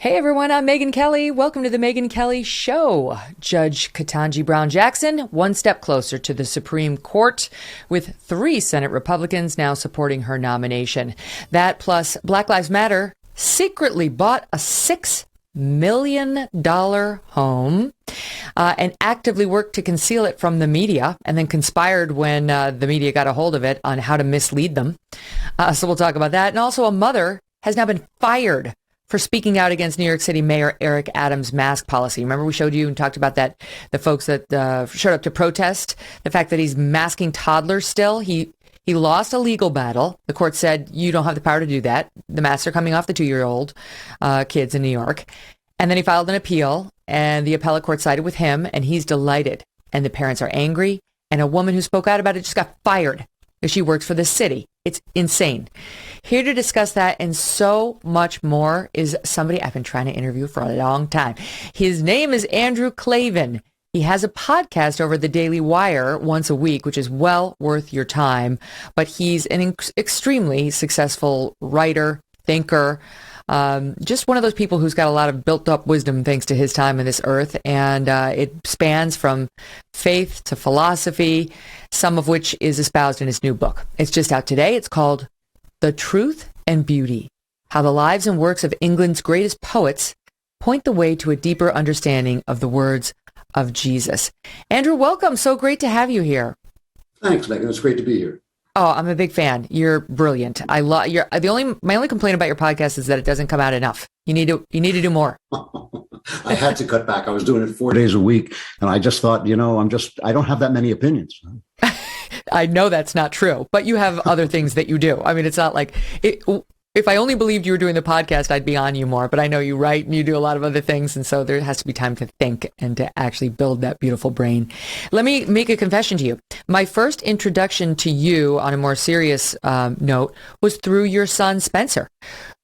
Hey everyone, I'm Megyn Kelly. Welcome to the Megyn Kelly Show. Judge Ketanji Brown Jackson, one step closer to the Supreme Court, with 3 Senate Republicans now supporting her nomination. That plus Black Lives Matter secretly bought a $6 million home and actively worked to conceal it from the media, and then conspired when the media got a hold of it on how to mislead them. So we'll talk about that. And also, a mother has now been fired for speaking out against New York City Mayor Eric Adams' mask policy. Remember, we showed you and talked about that, the folks that showed up to protest, the fact that he's masking toddlers still. He lost a legal battle. The court said, you don't have the power to do that. The masks are coming off the 2-year-old kids in New York. And then he filed an appeal, and the appellate court sided with him, and he's delighted. And the parents are angry, and a woman who spoke out about it just got fired because she works for the city. It's insane. Here to discuss that and so much more is somebody I've been trying to interview for a long time. His name is Andrew Clavin. He has a podcast over the Daily Wire once a week, which is well worth your time. But he's an extremely successful writer, thinker, just one of those people who's got a lot of built up wisdom thanks to his time on this earth. And it spans from faith to philosophy, some of which is espoused in his new book. It's just out today. It's called The Truth and Beauty: How the Lives and Works of England's Greatest Poets Point the Way to a Deeper Understanding of the Words of Jesus. Andrew, welcome. So great to have you here. Thanks, Megyn. It's great to be here. Oh, I'm a big fan. You're brilliant. I love my only complaint about your podcast is that it doesn't come out enough. You need to do more. I had to cut back. I was doing it 4 days a week, and I just thought, I don't have that many opinions. I know that's not true, but you have other things that you do. I mean, it's not like if I only believed you were doing the podcast, I'd be on you more, but I know you write and you do a lot of other things. And so there has to be time to think and to actually build that beautiful brain. Let me make a confession to you. My first introduction to you on a more serious note was through your son, Spencer.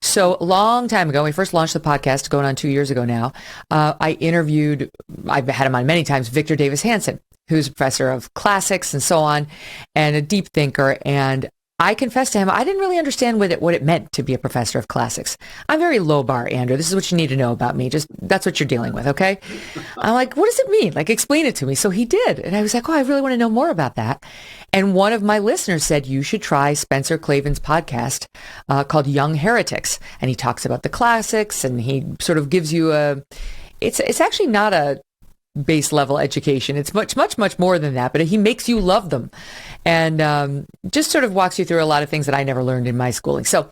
So a long time ago, when we first launched the podcast, going on 2 years ago now, I've had him on many times, Victor Davis Hanson, who's a professor of classics and so on, and a deep thinker. And I confessed to him, I didn't really understand what it meant to be a professor of classics. I'm very low bar, Andrew. This is what you need to know about me. Just that's what you're dealing with, okay? I'm like, what does it mean? Like, explain it to me. So he did. And I was like, I really want to know more about that. And one of my listeners said, you should try Spencer Clavin's podcast called Young Heretics. And he talks about the classics, and he sort of gives you it's actually not a base level education. It's much more than that, but he makes you love them, and just sort of walks you through a lot of things that I never learned in my schooling. So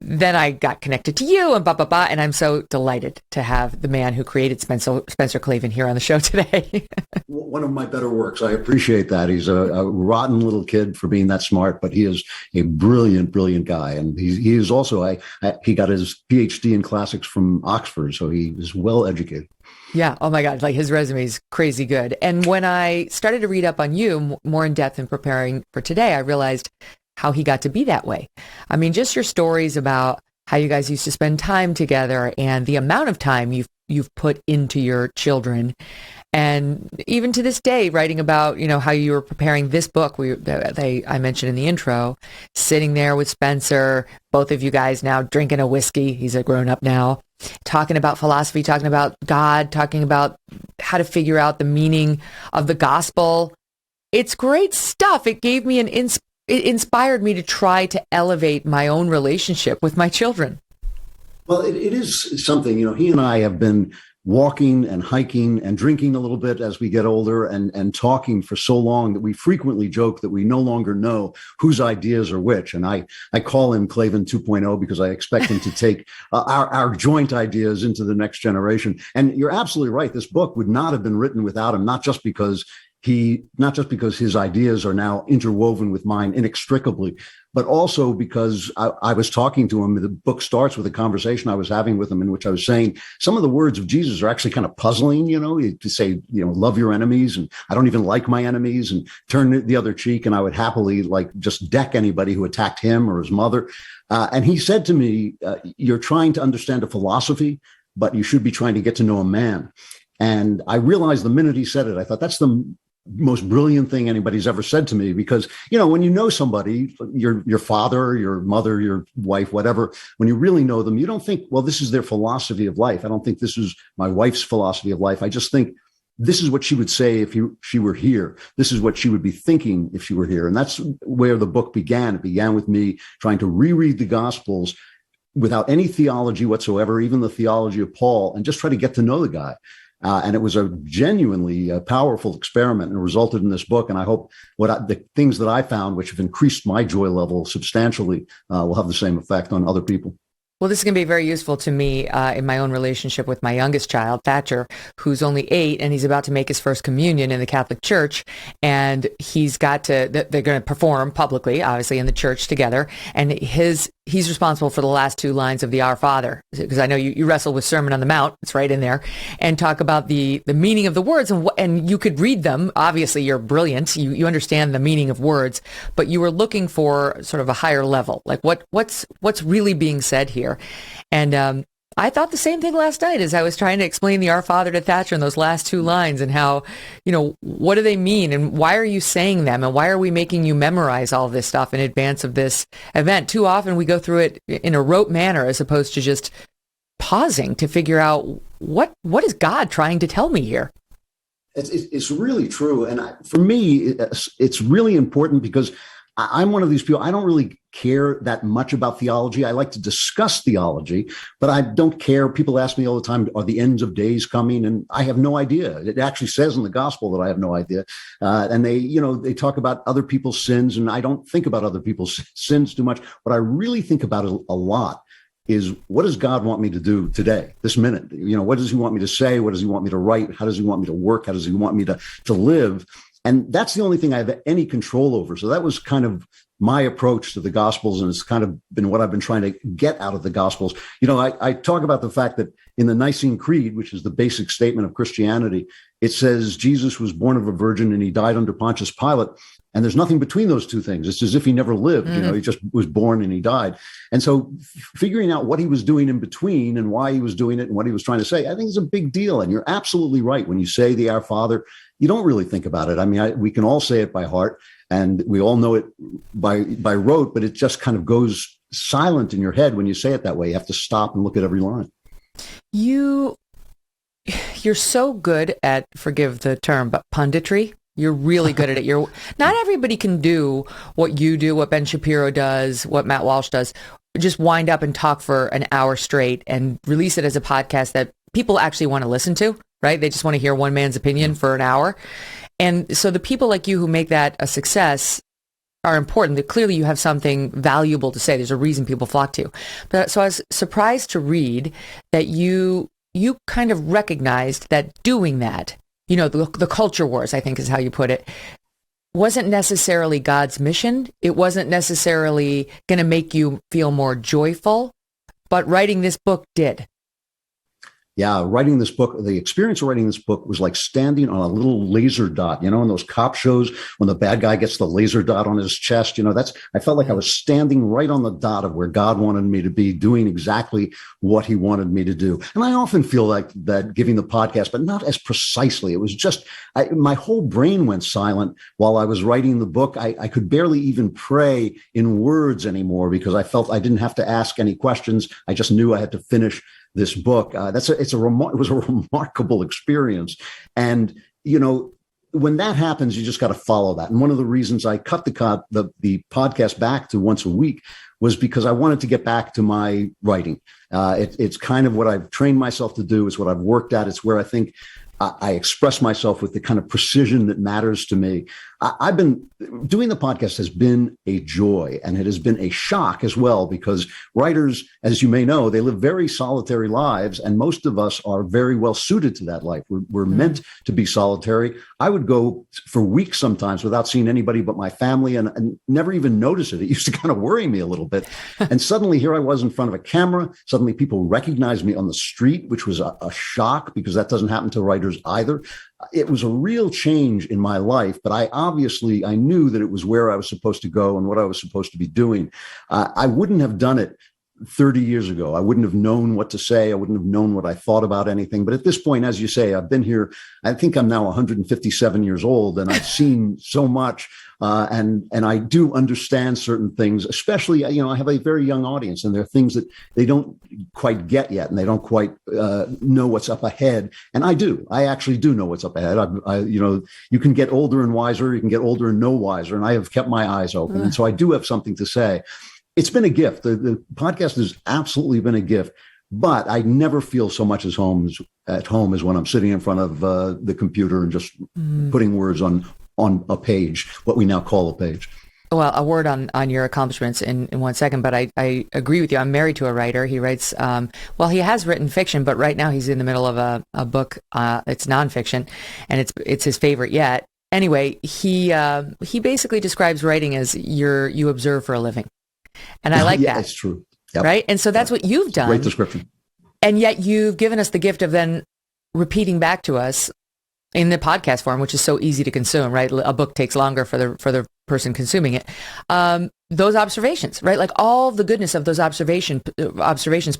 then I got connected to you and and I'm so delighted to have the man who created Spencer Clavin here on the show today. One of my better works. I appreciate that. He's a rotten little kid for being that smart, but he is a brilliant guy. And he is also, he got his PhD in classics from Oxford, so he is well educated. Yeah. Oh my God. Like, his resume is crazy good. And when I started to read up on you more in depth in preparing for today, I realized how he got to be that way. I mean, just your stories about how you guys used to spend time together and the amount of time you've put into your children. And even to this day, writing about, how you were preparing this book, I mentioned in the intro, sitting there with Spencer, both of you guys now drinking a whiskey. He's a grown up now, talking about philosophy, talking about God, talking about how to figure out the meaning of the gospel. It's great stuff. It gave me it inspired me to try to elevate my own relationship with my children. Well, it is something, he and I have been walking and hiking and drinking a little bit as we get older and talking for so long that we frequently joke that we no longer know whose ideas are which. And I call him Clavin 2.0 because I expect him to take our joint ideas into the next generation. And you're absolutely right. This book would not have been written without him, not just because his ideas are now interwoven with mine inextricably, but also because I was talking to him. The book starts with a conversation I was having with him in which I was saying some of the words of Jesus are actually kind of puzzling, to say, love your enemies, and I don't even like my enemies, and turn the other cheek. And I would happily just deck anybody who attacked him or his mother. And he said to me, you're trying to understand a philosophy, but you should be trying to get to know a man. And I realized the minute he said it, I thought that's the most brilliant thing anybody's ever said to me, because, when you know somebody, your father, your mother, your wife, whatever, when you really know them, you don't think, well, this is their philosophy of life. I don't think this is my wife's philosophy of life. I just think this is what she would say if she were here. This is what she would be thinking if she were here. And that's where the book began. It began with me trying to reread the Gospels without any theology whatsoever, even the theology of Paul, and just try to get to know the guy. And it was a genuinely powerful experiment, and resulted in this book. And I hope the things that I found, which have increased my joy level substantially, will have the same effect on other people. Well, this is going to be very useful to me in my own relationship with my youngest child, Thatcher, who's only 8, and he's about to make his first communion in the Catholic Church. And they're going to perform publicly, obviously, in the church together. And he's responsible for the last 2 lines of the Our Father, because I know you wrestle with Sermon on the Mount. It's right in there, and talk about the meaning of the words. And you could read them. Obviously, you're brilliant. You understand the meaning of words, but you were looking for sort of a higher level, like what's really being said here. And I thought the same thing last night as I was trying to explain the Our Father to Thatcher in those last 2 lines, and how, what do they mean, and why are you saying them, and why are we making you memorize all this stuff in advance of this event? Too often we go through it in a rote manner as opposed to just pausing to figure out what is God trying to tell me here. It's really true. And for me, it's really important, because I'm one of these people, I don't really care that much about theology. I like to discuss theology, but I don't care. People ask me all the time, are the ends of days coming? And I have no idea. It actually says in the gospel that I have no idea. And they talk about other people's sins, and I don't think about other people's sins too much. What I really think about a lot is, what does God want me to do today, this minute? What does he want me to say? What does he want me to write? How does he want me to work? How does he want me to live? And that's the only thing I have any control over. So that was kind of my approach to the Gospels, and it's kind of been what I've been trying to get out of the Gospels. I talk about the fact that in the Nicene Creed, which is the basic statement of Christianity, it says Jesus was born of a virgin and he died under Pontius Pilate. And there's nothing between those two things. It's as if he never lived. He just was born and he died. And so figuring out what he was doing in between and why he was doing it and what he was trying to say, I think is a big deal. And you're absolutely right. When you say the Our Father, you don't really think about it. I mean, we can all say it by heart, and we all know it by rote, but it just kind of goes silent in your head when you say it that way. You have to stop and look at every line. You're so good at, forgive the term, but punditry. You're really good at it. Not everybody can do what you do, what Ben Shapiro does, what Matt Walsh does. Just wind up and talk for an hour straight and release it as a podcast that people actually want to listen to, right? They just want to hear one man's opinion for an hour. And so the people like you who make that a success are important. That clearly you have something valuable to say. There's a reason people flock to you. But so I was surprised to read that you kind of recognized that doing that, the culture wars, I think is how you put it, wasn't necessarily God's mission. It wasn't necessarily going to make you feel more joyful, but writing this book did. Yeah, writing this book, the experience of writing this book was like standing on a little laser dot, in those cop shows when the bad guy gets the laser dot on his chest, I felt like I was standing right on the dot of where God wanted me to be, doing exactly what he wanted me to do. And I often feel like that giving the podcast, but not as precisely. It was just, my whole brain went silent while I was writing the book. I could barely even pray in words anymore, because I felt I didn't have to ask any questions. I just knew I had to finish this book. It was a remarkable experience. And, when that happens, you just got to follow that. And one of the reasons I cut the podcast back to once a week was because I wanted to get back to my writing. It's kind of what I've trained myself to do. It's what I've worked at. It's where I think I express myself with the kind of precision that matters to me. I've been doing the podcast has been a joy, and it has been a shock as well, because writers, as you may know, they live very solitary lives, and most of us are very well suited to that life. We're meant to be solitary. I would go for weeks sometimes without seeing anybody but my family, and never even notice it. It used to kind of worry me a little bit. And suddenly here I was in front of a camera. Suddenly people recognized me on the street, which was a shock, because that doesn't happen to writers either. It was a real change in my life, but I knew that it was where I was supposed to go and what I was supposed to be doing. I wouldn't have done it 30 years ago. I wouldn't have known what to say. I wouldn't have known what I thought about anything. But at this point, as you say, I've been here. I think I'm now 157 years old, and I've seen so much. And I do understand certain things, especially, I have a very young audience, and there are things that they don't quite get yet, and they don't quite know what's up ahead. And I do. I actually do know what's up ahead. You can get older and wiser. You can get older and no wiser. And I have kept my eyes open. And so I do have something to say. It's been a gift. The podcast has absolutely been a gift. But I never feel so much at home as when I'm sitting in front of the computer and just putting words on a page, what we now call a page. Well, a word on your accomplishments in 1 second, but I agree with you. I'm married to a writer. He writes, he has written fiction, but right now he's in the middle of a book. It's nonfiction, and it's his favorite yet. Anyway, he basically describes writing as you observe for a living. And I like that. That's true. Yep. Right. And so that's what you've done. Great description. And yet you've given us the gift of then repeating back to us in the podcast form, which is so easy to consume, right? A book takes longer for the person consuming it. Those observations, right? Like all the goodness of those observations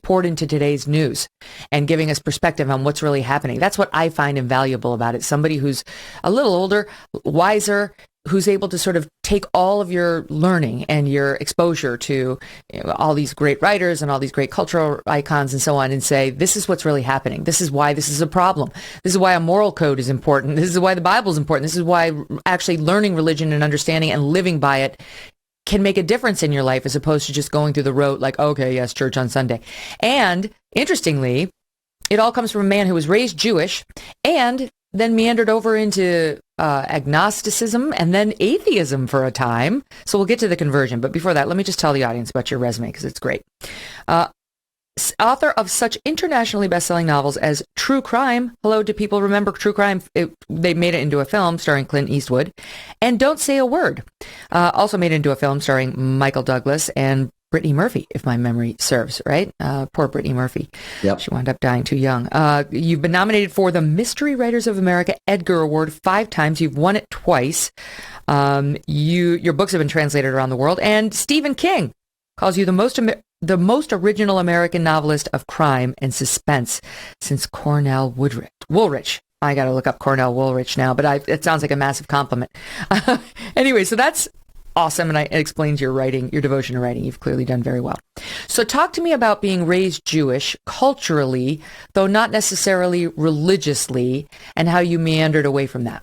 poured into today's news and giving us perspective on what's really happening. That's what I find invaluable about it. Somebody who's a little older, wiser, who's able to sort of take all of your learning and your exposure to all these great writers and all these great cultural icons and so on, and say, this is what's really happening. This is why this is a problem. This is why a moral code is important. This is why the Bible is important. This is why actually learning religion and understanding and living by it can make a difference in your life, as opposed to just going through the rote like, okay, yes, church on Sunday. And interestingly, it all comes from a man who was raised Jewish and then meandered over into agnosticism and then atheism for a time. So we'll get to the conversion. But before that, let me just tell the audience about your resume, because it's great. Author of such internationally best-selling novels as True Crime. Hello, do people remember True Crime? They made it into a film starring Clint Eastwood. And Don't Say a Word. Also made it into a film starring Michael Douglas and Brittany Murphy, if my memory serves, right? Poor Brittany Murphy. Yep. She wound up dying too young. You've been nominated for the Mystery Writers of America Edgar Award 5 times. You've won it twice. Your books have been translated around the world. And Stephen King calls you the most original American novelist of crime and suspense since Cornell Woolrich. I got to look up Cornell Woolrich now, but it sounds like a massive compliment. Anyway, so that's awesome. And it explains your writing, your devotion to writing. You've clearly done very well. So talk to me about being raised Jewish culturally, though not necessarily religiously, and how you meandered away from that.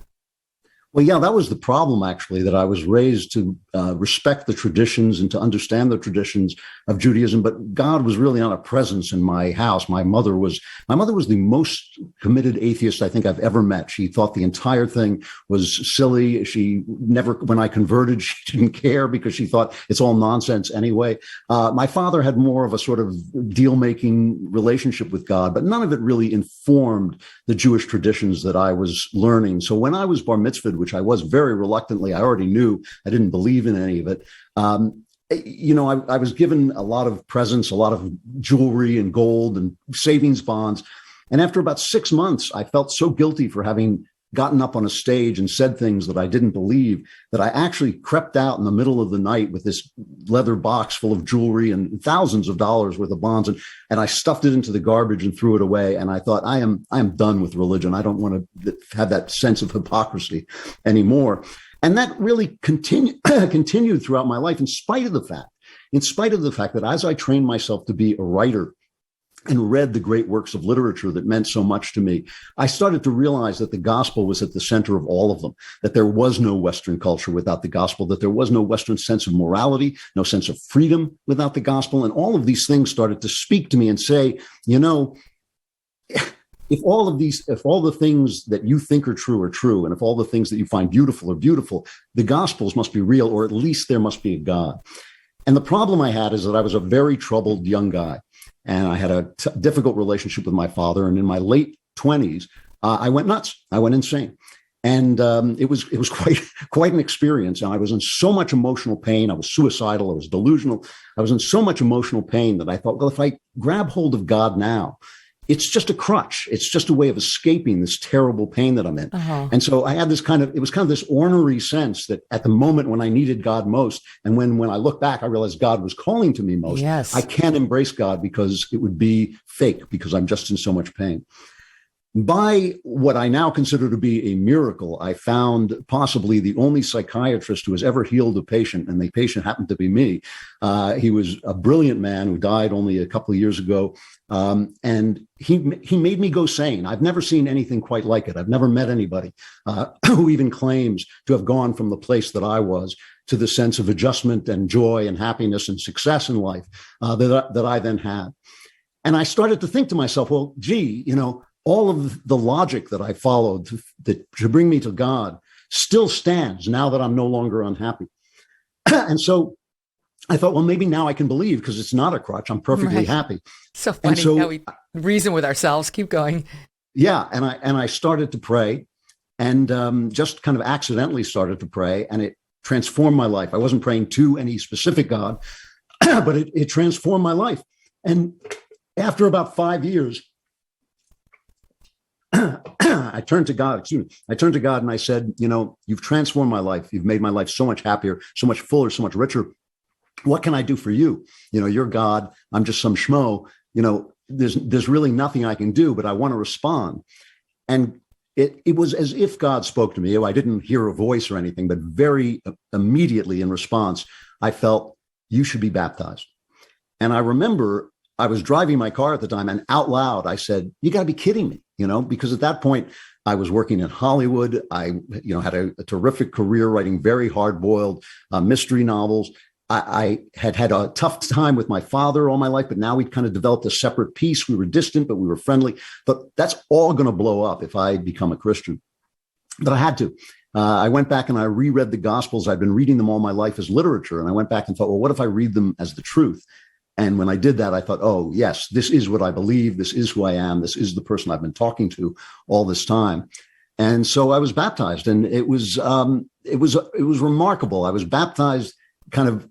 Well, yeah, that was the problem, actually, that I was raised to respect the traditions and to understand the traditions of Judaism. But God was really not a presence in my house. My mother was the most committed atheist I think I've ever met. She thought the entire thing was silly. She never, when I converted, she didn't care because she thought it's all nonsense anyway. My father had more of a sort of deal-making relationship with God, but none of it really informed the Jewish traditions that I was learning. So when I was bar mitzvahed, which I was very reluctantly, I already knew I didn't believe in any of it. I was given a lot of presents, a lot of jewelry and gold and savings bonds. And after about 6 months, I felt so guilty for having gotten up on a stage and said things that I didn't believe, that I actually crept out in the middle of the night with this leather box full of jewelry and thousands of dollars worth of bonds. And I stuffed it into the garbage and threw it away. And I thought, I am done with religion. I don't want to have that sense of hypocrisy anymore. And that really continued throughout my life, in spite of the fact that as I trained myself to be a writer and read the great works of literature that meant so much to me, I started to realize that the gospel was at the center of all of them, that there was no Western culture without the gospel, that there was no Western sense of morality, no sense of freedom without the gospel. And all of these things started to speak to me and say, if all the things that you think are true, and if all the things that you find beautiful are beautiful, the gospels must be real, or at least there must be a God. And the problem I had is that I was a very troubled young guy. And I had a difficult relationship with my father. And in my late 20s, I went nuts. I went insane. And it was quite an experience. And I was in so much emotional pain. I was suicidal. I was delusional. I was in so much emotional pain that I thought, well, if I grab hold of God now, it's just a crutch. It's just a way of escaping this terrible pain that I'm in. And so I had this it was kind of this ornery sense that at the moment when I needed God most, and when I look back, I realized God was calling to me most. Yes. I can't embrace God because it would be fake, because I'm just in so much pain. By what I now consider to be a miracle, I found possibly the only psychiatrist who has ever healed a patient, and the patient happened to be me. He was a brilliant man who died only a couple of years ago, and he made me go sane. I've never seen anything quite like it. I've never met anybody who even claims to have gone from the place that I was to the sense of adjustment and joy and happiness and success in life that I then had. And I started to think to myself, well, gee, all of the logic that I followed to bring me to God still stands now that I'm no longer unhappy. And so I thought, well, maybe now I can believe because it's not a crutch. I'm perfectly happy. So funny how we reason with ourselves. Keep going. Yeah. And I started to pray, and just kind of accidentally started to pray, and it transformed my life. I wasn't praying to any specific God, but it transformed my life. And after about 5 years, I turned to God, and I said, you've transformed my life. You've made my life so much happier, so much fuller, so much richer. What can I do for you? You're God. I'm just some schmo. There's really nothing I can do, but I want to respond. And it was as if God spoke to me. I didn't hear a voice or anything, but very immediately in response, I felt, you should be baptized. And I remember I was driving my car at the time, and out loud, I said, you got to be kidding me, because at that point I was working in Hollywood. I, had a terrific career writing very hard-boiled mystery novels. I had a tough time with my father all my life, but now we'd kind of developed a separate peace. We were distant, but we were friendly. But that's all going to blow up if I become a Christian. But I had to. I went back and I reread the Gospels. I'd been reading them all my life as literature. And I went back and thought, well, what if I read them as the truth? And when I did that, I thought, oh, yes, this is what I believe. This is who I am. This is the person I've been talking to all this time. And so I was baptized, and it was remarkable. I was baptized kind of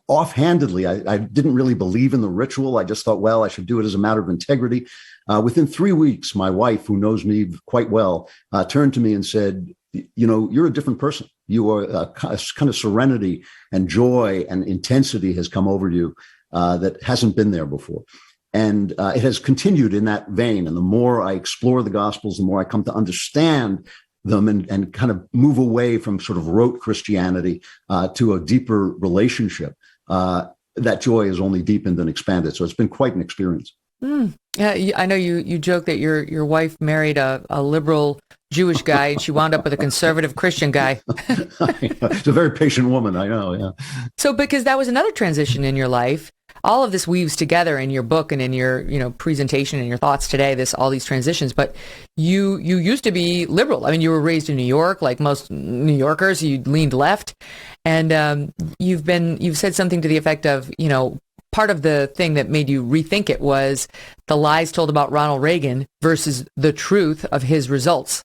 offhandedly. I didn't really believe in the ritual. I just thought, well, I should do it as a matter of integrity. Within 3 weeks, my wife, who knows me quite well, turned to me and said, you're a different person. You are a kind of serenity and joy and intensity has come over you that hasn't been there before. And it has continued in that vein. And the more I explore the Gospels, the more I come to understand them and kind of move away from sort of rote Christianity to a deeper relationship. That joy is only deepened and expanded. So it's been quite an experience. Yeah, I know you joke that your wife married a liberal Jewish guy and she wound up with a conservative Christian guy. She's a very patient woman, I know, yeah. So because that was another transition in your life, all of this weaves together in your book and in your presentation and your thoughts today, all these transitions, but you used to be liberal. I mean, you were raised in New York, like most New Yorkers, you leaned left, and you've said something to the effect of, part of the thing that made you rethink it was the lies told about Ronald Reagan versus the truth of his results.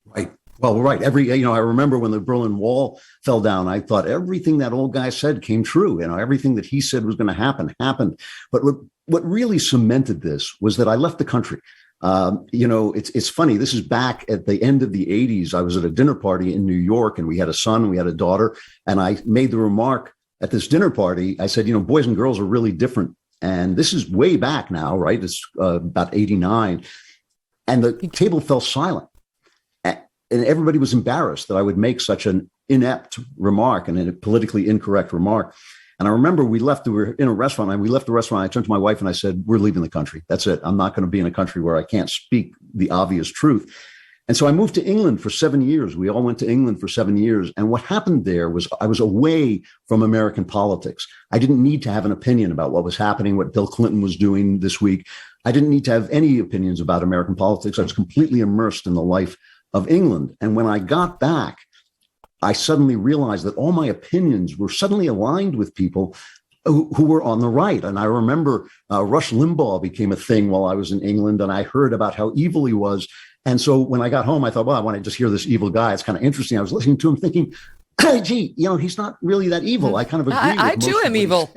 Right. Well, right. I remember when the Berlin Wall fell down, I thought everything that old guy said came true. Everything that he said was going to happen happened. But what really cemented this was that I left the country. It's funny. This is back at the end of the 80s. I was at a dinner party in New York, and we had a son, we had a daughter, and I made the remark at this dinner party. I said, boys and girls are really different. And this is way back now, right? It's about 89. And the table fell silent. And everybody was embarrassed that I would make such an inept remark and a politically incorrect remark. And I remember we were in a restaurant, and we left the restaurant. I turned to my wife and I said, we're leaving the country. That's it. I'm not going to be in a country where I can't speak the obvious truth. And so I moved to England for 7 years. We all went to England for 7 years. And what happened there was I was away from American politics. I didn't need to have an opinion about what was happening, what Bill Clinton was doing this week. I didn't need to have any opinions about American politics. I was completely immersed in the life of England. And when I got back, I suddenly realized that all my opinions were suddenly aligned with people who were on the right. And I remember Rush Limbaugh became a thing while I was in England, and I heard about how evil he was. And so when I got home, I thought, well, I want to just hear this evil guy. It's kind of interesting. I was listening to him thinking, hey, gee, he's not really that evil. I kind of agree. I too am evil.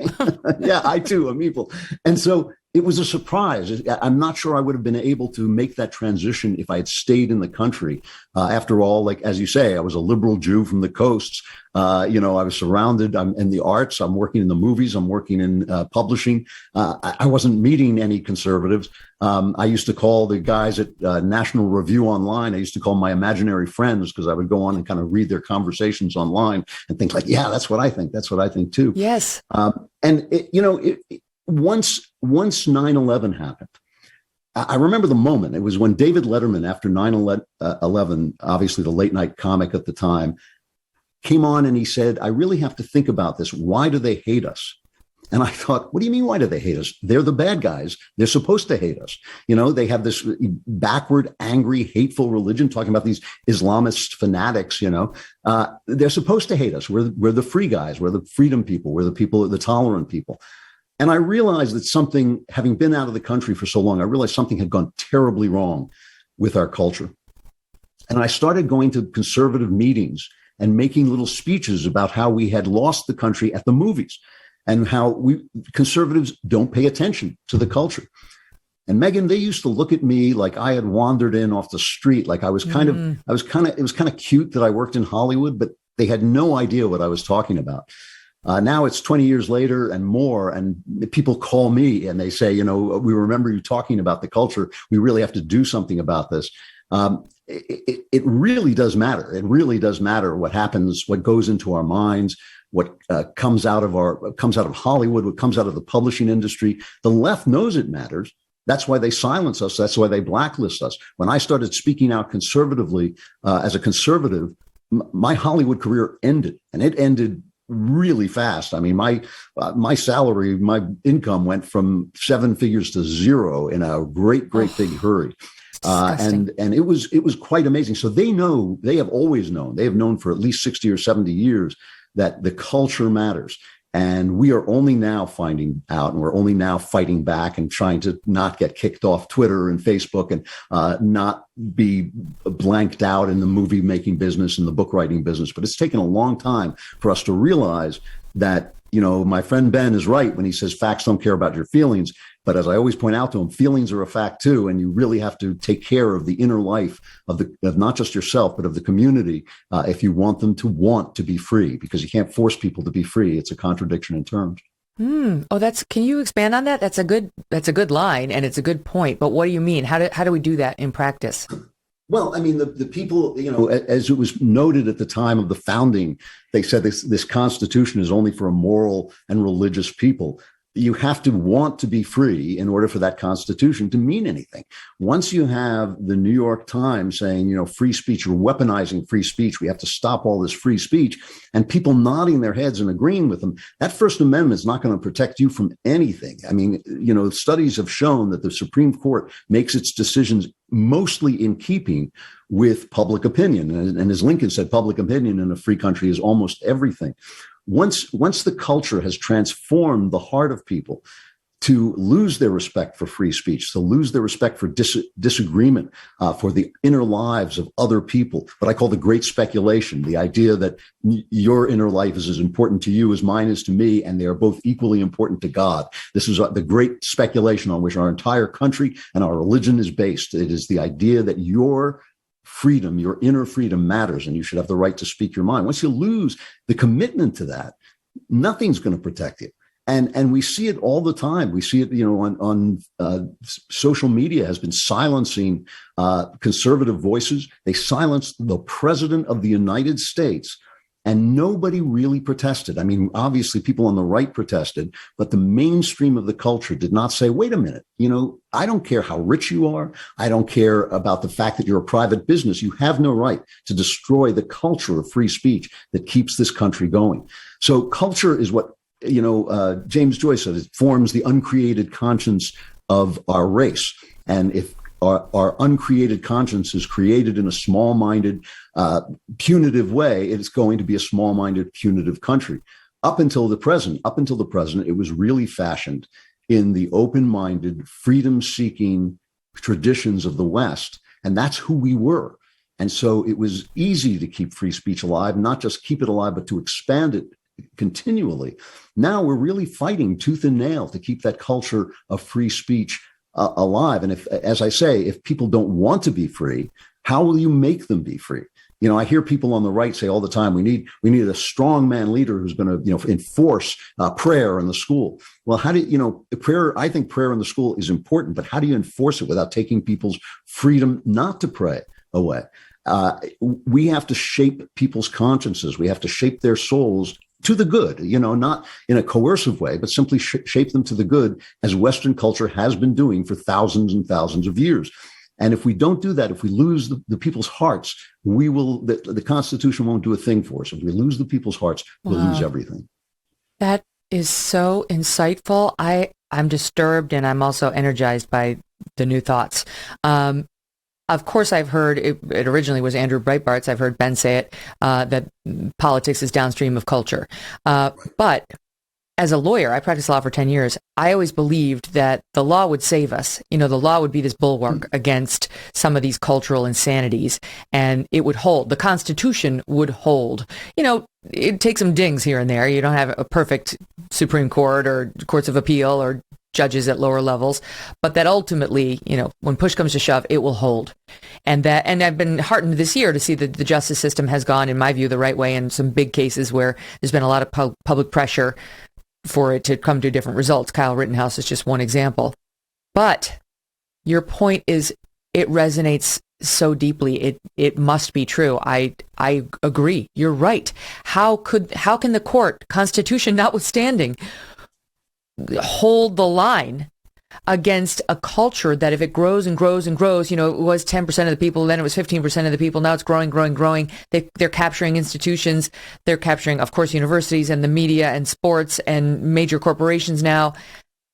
Yeah, I too am evil. And so it was a surprise. I'm not sure I would have been able to make that transition if I had stayed in the country. After all, like, as you say, I was a liberal Jew from the coasts. I was surrounded. I'm in the arts. I'm working in the movies. I'm working in publishing. I wasn't meeting any conservatives. I used to call the guys at National Review Online, I used to call my imaginary friends, because I would go on and kind of read their conversations online and think like, yeah, that's what I think. That's what I think too. Yes. Once 9/11 happened, I remember the moment. It was when David Letterman, after 9/11, obviously the late night comic at the time, came on and he said, I really have to think about this. Why do they hate us? And I thought, what do you mean, why do they hate us? They're the bad guys. They're supposed to hate us. They have this backward, angry, hateful religion, talking about these Islamist fanatics, they're supposed to hate us. We're the free guys. We're the freedom people. We're the tolerant people. And I realized that something, having been out of the country for so long, I realized something had gone terribly wrong with our culture. And I started going to conservative meetings and making little speeches about how we had lost the country at the movies and how conservatives don't pay attention to the culture. And Megyn, they used to look at me like I had wandered in off the street. Like it was kind of cute that I worked in Hollywood, but they had no idea what I was talking about. Now it's 20 years later and more, and people call me and they say, we remember you talking about the culture. We really have to do something about this. It really does matter. It really does matter what happens, what goes into our minds, what comes out of Hollywood, what comes out of the publishing industry. The left knows it matters. That's why they silence us. That's why they blacklist us. When I started speaking out conservatively as a conservative, my Hollywood career ended, and it ended really fast. I mean, my salary, my income went from 7 figures to 0 in a great big hurry. And it was quite amazing. So they have always known, they have known for at least 60 or 70 years that the culture matters. And we are only now finding out, and we're only now fighting back and trying to not get kicked off Twitter and Facebook and not be blanked out in the movie making business and the book writing business. But it's taken a long time for us to realize that, my friend Ben is right when he says facts don't care about your feelings. But as I always point out to him, feelings are a fact too. And you really have to take care of the inner life of not just yourself, but of the community, if you want them to want to be free, because you can't force people to be free. It's a contradiction in terms. Can you expand on that? That's a good line, and it's a good point. But what do you mean? How do we do that in practice? Well, I mean, the people, as it was noted at the time of the founding, they said this Constitution is only for a moral and religious people. You have to want to be free in order for that Constitution to mean anything. Once you have the New York Times saying, free speech, you're weaponizing free speech, we have to stop all this free speech, and people nodding their heads and agreeing with them, that First Amendment is not going to protect you from anything. I mean, studies have shown that the Supreme Court makes its decisions mostly in keeping with public opinion. And as Lincoln said, public opinion in a free country is almost everything. Once the culture has transformed the heart of people to lose their respect for free speech, to lose their respect for disagreement, for the inner lives of other people, what I call the great speculation, the idea that your inner life is as important to you as mine is to me, and they are both equally important to God. This is the great speculation on which our entire country and our religion is based. It is the idea that your freedom, your inner freedom matters, and you should have the right to speak your mind. Once you lose the commitment to that, nothing's going to protect you. And we see it all the time. We see it, on social media has been silencing conservative voices. They silenced the president of the United States, and nobody really protested. I mean, obviously people on the right protested, but the mainstream of the culture did not say, wait a minute, I don't care how rich you are. I don't care about the fact that you're a private business. You have no right to destroy the culture of free speech that keeps this country going. So culture is what, James Joyce said, it forms the uncreated conscience of our race. And if our uncreated conscience is created in a small-minded, punitive way, it's going to be a small-minded, punitive country. Up until the present, it was really fashioned in the open-minded, freedom-seeking traditions of the West. And that's who we were. And so it was easy to keep free speech alive, not just keep it alive, but to expand it continually. Now we're really fighting tooth and nail to keep that culture of free speech alive. And if, as I say, if people don't want to be free, how will you make them be free? I hear people on the right say all the time, we need a strong man leader who's going to, enforce prayer in the school. Well, how do prayer? I think prayer in the school is important, but how do you enforce it without taking people's freedom not to pray away? We have to shape people's consciences. We have to shape their souls to the good, not in a coercive way, but simply shape them to the good, as Western culture has been doing for thousands and thousands of years. And if we don't do that, if we lose the people's hearts, the Constitution won't do a thing for us. If we lose the people's hearts, we'll lose everything. That is so insightful. I'm disturbed, and I'm also energized by the new thoughts. Of course, I've heard, it originally was Andrew Breitbart's, I've heard Ben say it, that politics is downstream of culture. But as a lawyer, I practiced law for 10 years. I always believed that the law would save us. The law would be this bulwark against some of these cultural insanities, and it would hold. The Constitution would hold. It takes some dings here and there. You don't have a perfect Supreme Court or courts of appeal or judges at lower levels, but that ultimately, when push comes to shove, it will hold. And I've been heartened this year to see that the justice system has gone, in my view, the right way in some big cases where there's been a lot of public pressure for it to come to different results. Kyle Rittenhouse is just one example. But your point is, it resonates so deeply. It must be true. I agree. You're right. How can the court, Constitution notwithstanding, hold the line against a culture that, if it grows and grows and grows, it was 10% of the people, then it was 15% of the people, now it's growing. They're capturing institutions. They're capturing, of course, universities and the media and sports and major corporations now.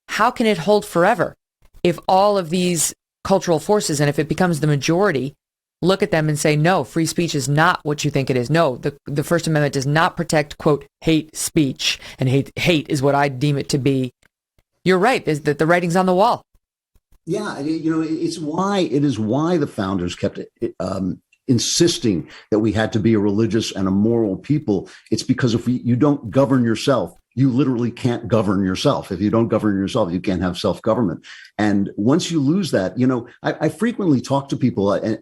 How can it hold forever if all of these cultural forces, and if it becomes the majority, look at them and say, no, free speech is not what you think it is. No, the First Amendment does not protect, quote, hate speech, and hate is what I deem it to be. You're right. The writing's on the wall. Yeah, it is why the founders kept insisting that we had to be a religious and a moral people. It's because if you don't govern yourself, you literally can't govern yourself. If you don't govern yourself, you can't have self-government. And once you lose that, I frequently talk to people, and,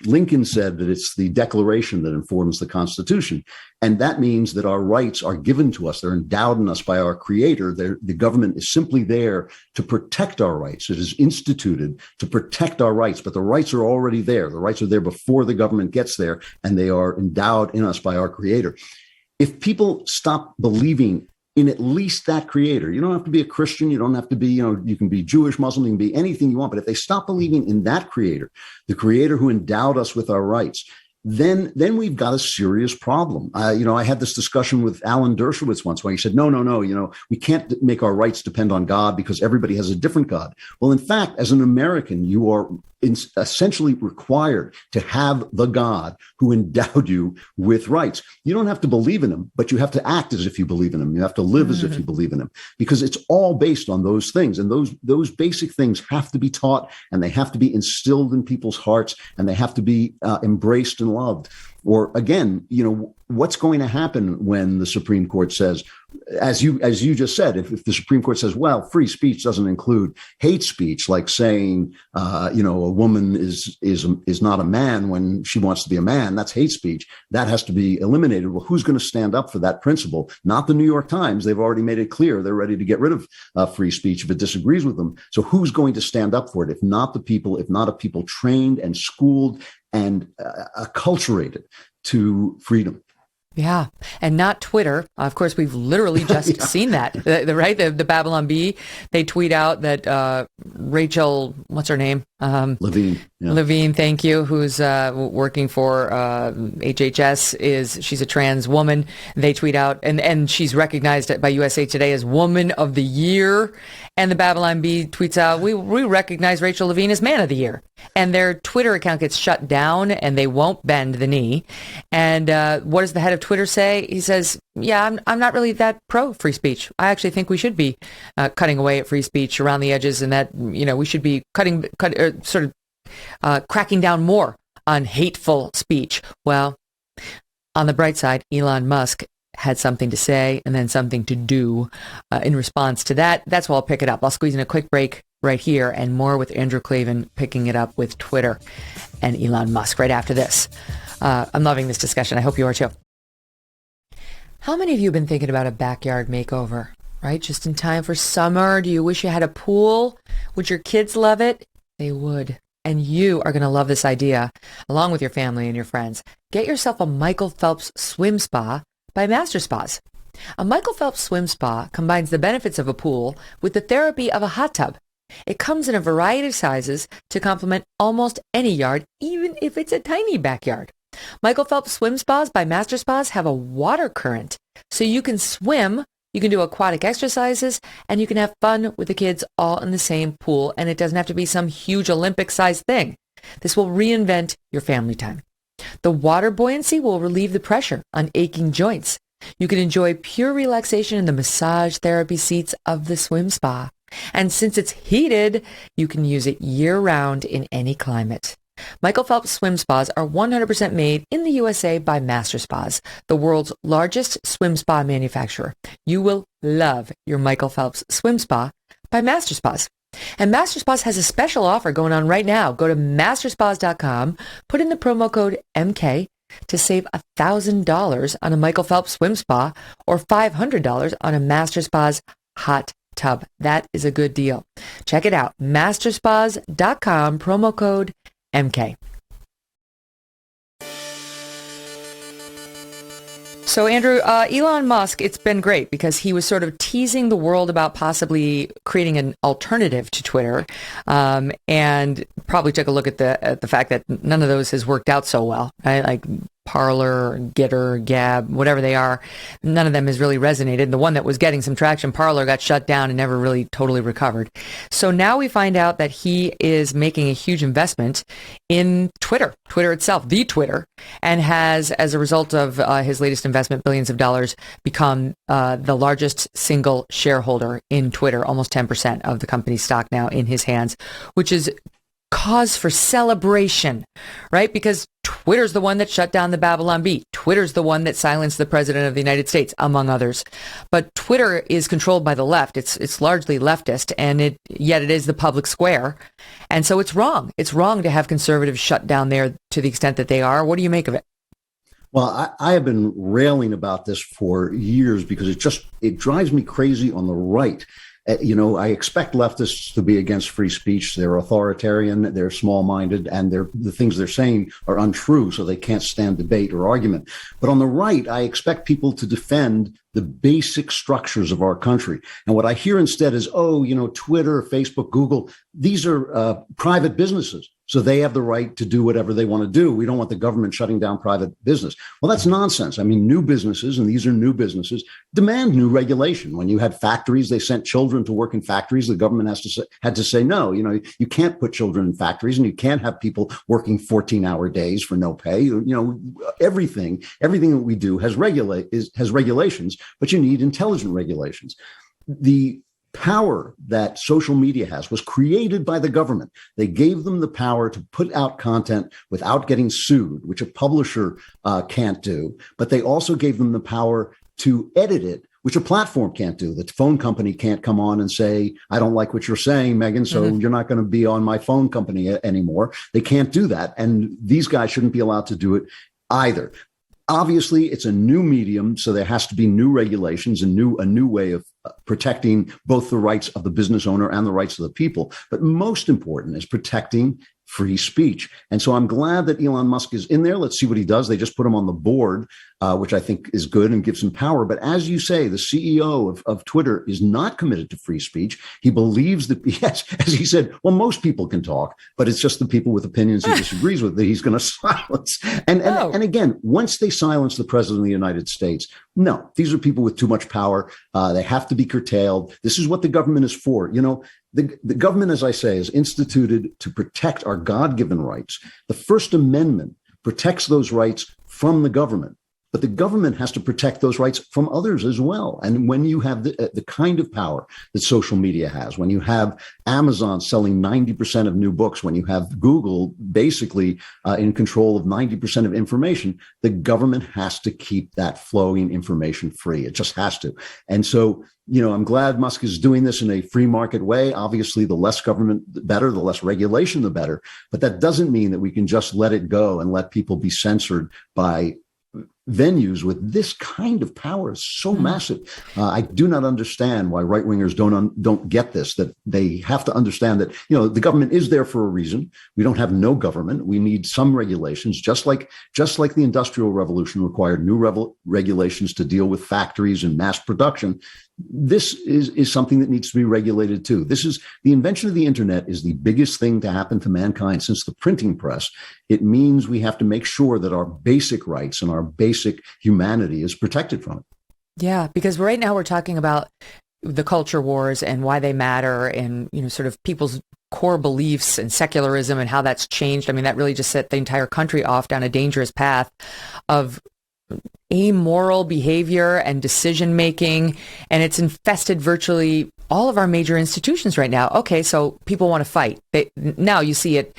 Lincoln said that it's the Declaration that informs the Constitution. And that means that our rights are given to us. They're endowed in us by our creator. The government is simply there to protect our rights. It is instituted to protect our rights, but the rights are already there. The rights are there before the government gets there, and they are endowed in us by our creator. If people stop believing in at least that creator, you don't have to be a Christian, you don't have to be, you can be Jewish, Muslim, you can be anything you want, but if they stop believing in that creator, the creator who endowed us with our rights, then we've got a serious problem. I had this discussion with Alan Dershowitz once where he said, no, we can't make our rights depend on God because everybody has a different God. Well, in fact, as an American, you are essentially required to have the God who endowed you with rights. You don't have to believe in him, but you have to act as if you believe in him. You have to live as if you believe in him, because it's all based on those things. And those basic things have to be taught, and they have to be instilled in people's hearts, and they have to be embraced and loved. Or again, what's going to happen when the Supreme Court says, as you just said, if the Supreme Court says, well, free speech doesn't include hate speech, like saying, a woman is not a man when she wants to be a man, that's hate speech. That has to be eliminated. Well, who's going to stand up for that principle? Not the New York Times. They've already made it clear they're ready to get rid of free speech if it disagrees with them. So who's going to stand up for it? If not the people, if not a people trained and schooled and acculturated to freedom. Yeah, and not Twitter. Of course, we've literally just seen that, right? The Babylon Bee, they tweet out that Rachel, what's her name? Levine. Yeah. Levine, thank you, who's working for HHS, she's a trans woman. They tweet out, and she's recognized by USA Today as Woman of the Year. And the Babylon Bee tweets out, we recognize Rachel Levine as Man of the Year. And their Twitter account gets shut down, and they won't bend the knee. And what does the head of Twitter say? He says, yeah, I'm not really that pro free speech. I actually think we should be cutting away at free speech around the edges, and that, we should be cracking down more on hateful speech. Well, on the bright side, Elon Musk had something to say and then something to do in response to that. That's where I'll pick it up. I'll squeeze in a quick break right here and more with Andrew Clavin picking it up with Twitter and Elon Musk right after this. I'm loving this discussion. I hope you are too. How many of you have been thinking about a backyard makeover, right? Just in time for summer. Do you wish you had a pool? Would your kids love it? They would. And you are going to love this idea, along with your family and your friends. Get yourself a Michael Phelps swim spa by Master Spas. A Michael Phelps swim spa combines the benefits of a pool with the therapy of a hot tub. It comes in a variety of sizes to complement almost any yard, even if it's a tiny backyard. Michael Phelps swim spas by Master Spas have a water current, so you can swim, you can do aquatic exercises, and you can have fun with the kids all in the same pool, and it doesn't have to be some huge Olympic-sized thing. This will reinvent your family time. The water buoyancy will relieve the pressure on aching joints. You can enjoy pure relaxation in the massage therapy seats of the swim spa. And since it's heated, you can use it year-round in any climate. Michael Phelps swim spas are 100% made in the USA by Master Spas, the world's largest swim spa manufacturer. You will love your Michael Phelps swim spa by Master Spas. And Master Spas has a special offer going on right now. Go to masterspas.com, put in the promo code MK to save $1,000 on a Michael Phelps swim spa or $500 on a Master Spas hot tub. That is a good deal. Check it out. masterspas.com, promo code MK. So, Andrew, Elon Musk, it's been great because he was sort of teasing the world about possibly creating an alternative to Twitter, and probably took a look at the fact that none of those has worked out so well, right? Like Parler, Getter, Gab, whatever they are, none of them has really resonated. The one that was getting some traction, Parler, got shut down and never really totally recovered. So now we find out that he is making a huge investment in Twitter itself, the Twitter, and has, as a result of his latest investment, billions of dollars, become the largest single shareholder in Twitter, almost 10% of the company's stock now in his hands, which is cause for celebration, right? Because Twitter's the one that shut down the Babylon Bee. Twitter's the one that silenced the president of the United States, among others. But Twitter is controlled by the left. It's largely leftist, and yet it is the public square. And so it's wrong. It's wrong to have conservatives shut down there to the extent that they are. What do you make of it? Well, I have been railing about this for years because it drives me crazy on the right. I expect leftists to be against free speech. They're authoritarian, they're small-minded, and the things they're saying are untrue, so they can't stand debate or argument. But on the right, I expect people to defend the basic structures of our country. And what I hear instead is, Twitter, Facebook, Google, these are private businesses. So they have the right to do whatever they want to do. We don't want the government shutting down private business. Well, that's nonsense. I mean, new businesses, and these are new businesses, demand new regulation. When you had factories, they sent children to work in factories. The government had to say, no, you can't put children in factories, and you can't have people working 14-hour days for no pay. Everything that we do has regulations, but you need intelligent regulations. The power that social media has was created by the government. They gave them the power to put out content without getting sued, which a publisher can't do. But they also gave them the power to edit it, which a platform can't do. The phone company can't come on and say, I don't like what you're saying, Megyn, so you're not going to be on my phone company anymore. They can't do that. And these guys shouldn't be allowed to do it either. Obviously, it's a new medium, so there has to be new regulations, a new way of protecting both the rights of the business owner and the rights of the people. But most important is protecting free speech. And so I'm glad that Elon Musk is in there. Let's see what he does. They just put him on the board, which I think is good and gives him power. But as you say, the CEO of Twitter is not committed to free speech. He believes that, yes, as he said, well, most people can talk, but it's just the people with opinions he disagrees with that he's going to silence. And again, once they silence the president of the United States, no, these are people with too much power. They have to be curtailed. This is what the government is for. The government, as I say, is instituted to protect our God-given rights. The First Amendment protects those rights from the government. but the government has to protect those rights from others as well. And when you have the kind of power that social media has, when you have Amazon selling 90% of new books, when you have Google basically in control of 90% of information, the government has to keep that flowing information free. It just has to. And so, I'm glad Musk is doing this in a free market way. Obviously, the less government, the better, the less regulation, the better. But that doesn't mean that we can just let it go and let people be censored by venues with this kind of power. Is so massive. I do not understand why right wingers don't get this, that they have to understand that, the government is there for a reason. We don't have no government. We need some regulations, just like the Industrial Revolution required new regulations to deal with factories and mass production. This is something that needs to be regulated too. The invention of the internet is the biggest thing to happen to mankind since the printing press. It means we have to make sure that our basic rights and our basic humanity is protected from it. Yeah, because right now we're talking about the culture wars and why they matter, and sort of people's core beliefs and secularism and how that's changed. I mean, that really just set the entire country off down a dangerous path of amoral behavior and decision making, and it's infested virtually all of our major institutions right now. Okay, so people want to fight. Now you see it.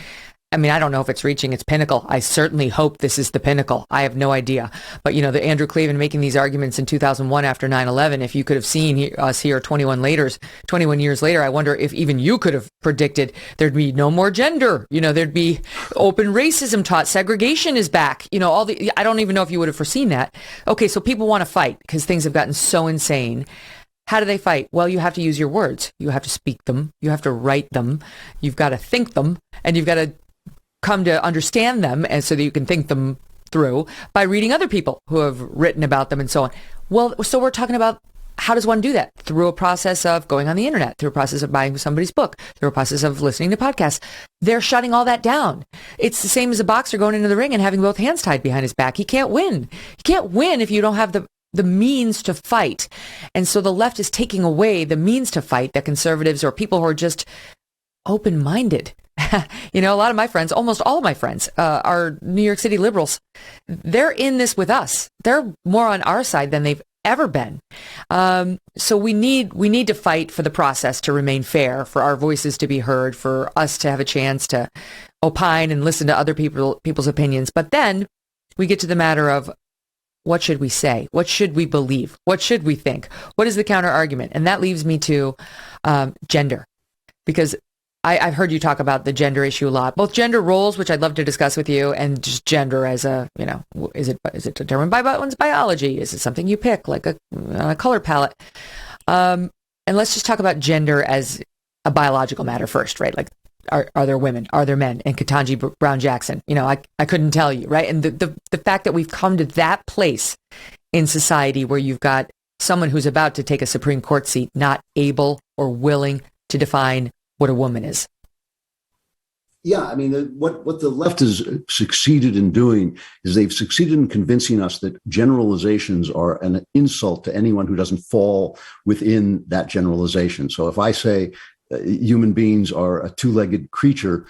I mean, I don't know if it's reaching its pinnacle. I certainly hope this is the pinnacle. I have no idea. But, the Andrew Clavin making these arguments in 2001 after 9/11, if you could have seen us here 21 years later, I wonder if even you could have predicted there'd be no more gender. There'd be open racism taught. Segregation is back. I don't even know if you would have foreseen that. Okay, so people want to fight because things have gotten so insane. How do they fight? Well, you have to use your words. You have to speak them. You have to write them. You've got to think them. And you've got to come to understand them, and so that you can think them through by reading other people who have written about them and so on. Well, so we're talking about, how does one do that? Through a process of going on the internet, through a process of buying somebody's book, through a process of listening to podcasts. They're shutting all that down. It's the same as a boxer going into the ring and having both hands tied behind his back. He can't win. You can't win if you don't have the means to fight. And so the left is taking away the means to fight that conservatives or people who are just open-minded. A lot of my friends, almost all of my friends, are New York City liberals. They're in this with us. They're more on our side than they've ever been. So we need to fight for the process to remain fair, for our voices to be heard, for us to have a chance to opine and listen to other people's opinions. But then we get to the matter of, what should we say? What should we believe? What should we think? What is the counter argument? And that leaves me to gender, because I've heard you talk about the gender issue a lot, both gender roles, which I'd love to discuss with you, and just gender as a, is it determined by one's biology? Is it something you pick, like a color palette? And let's just talk about gender as a biological matter first, right? Like, are there women? Are there men? And Ketanji Brown Jackson, I couldn't tell you, right? And the fact that we've come to that place in society where you've got someone who's about to take a Supreme Court seat not able or willing to define what a woman is. Yeah, I mean, what the left has succeeded in doing is they've succeeded in convincing us that generalizations are an insult to anyone who doesn't fall within that generalization. So if I say human beings are a two-legged creature,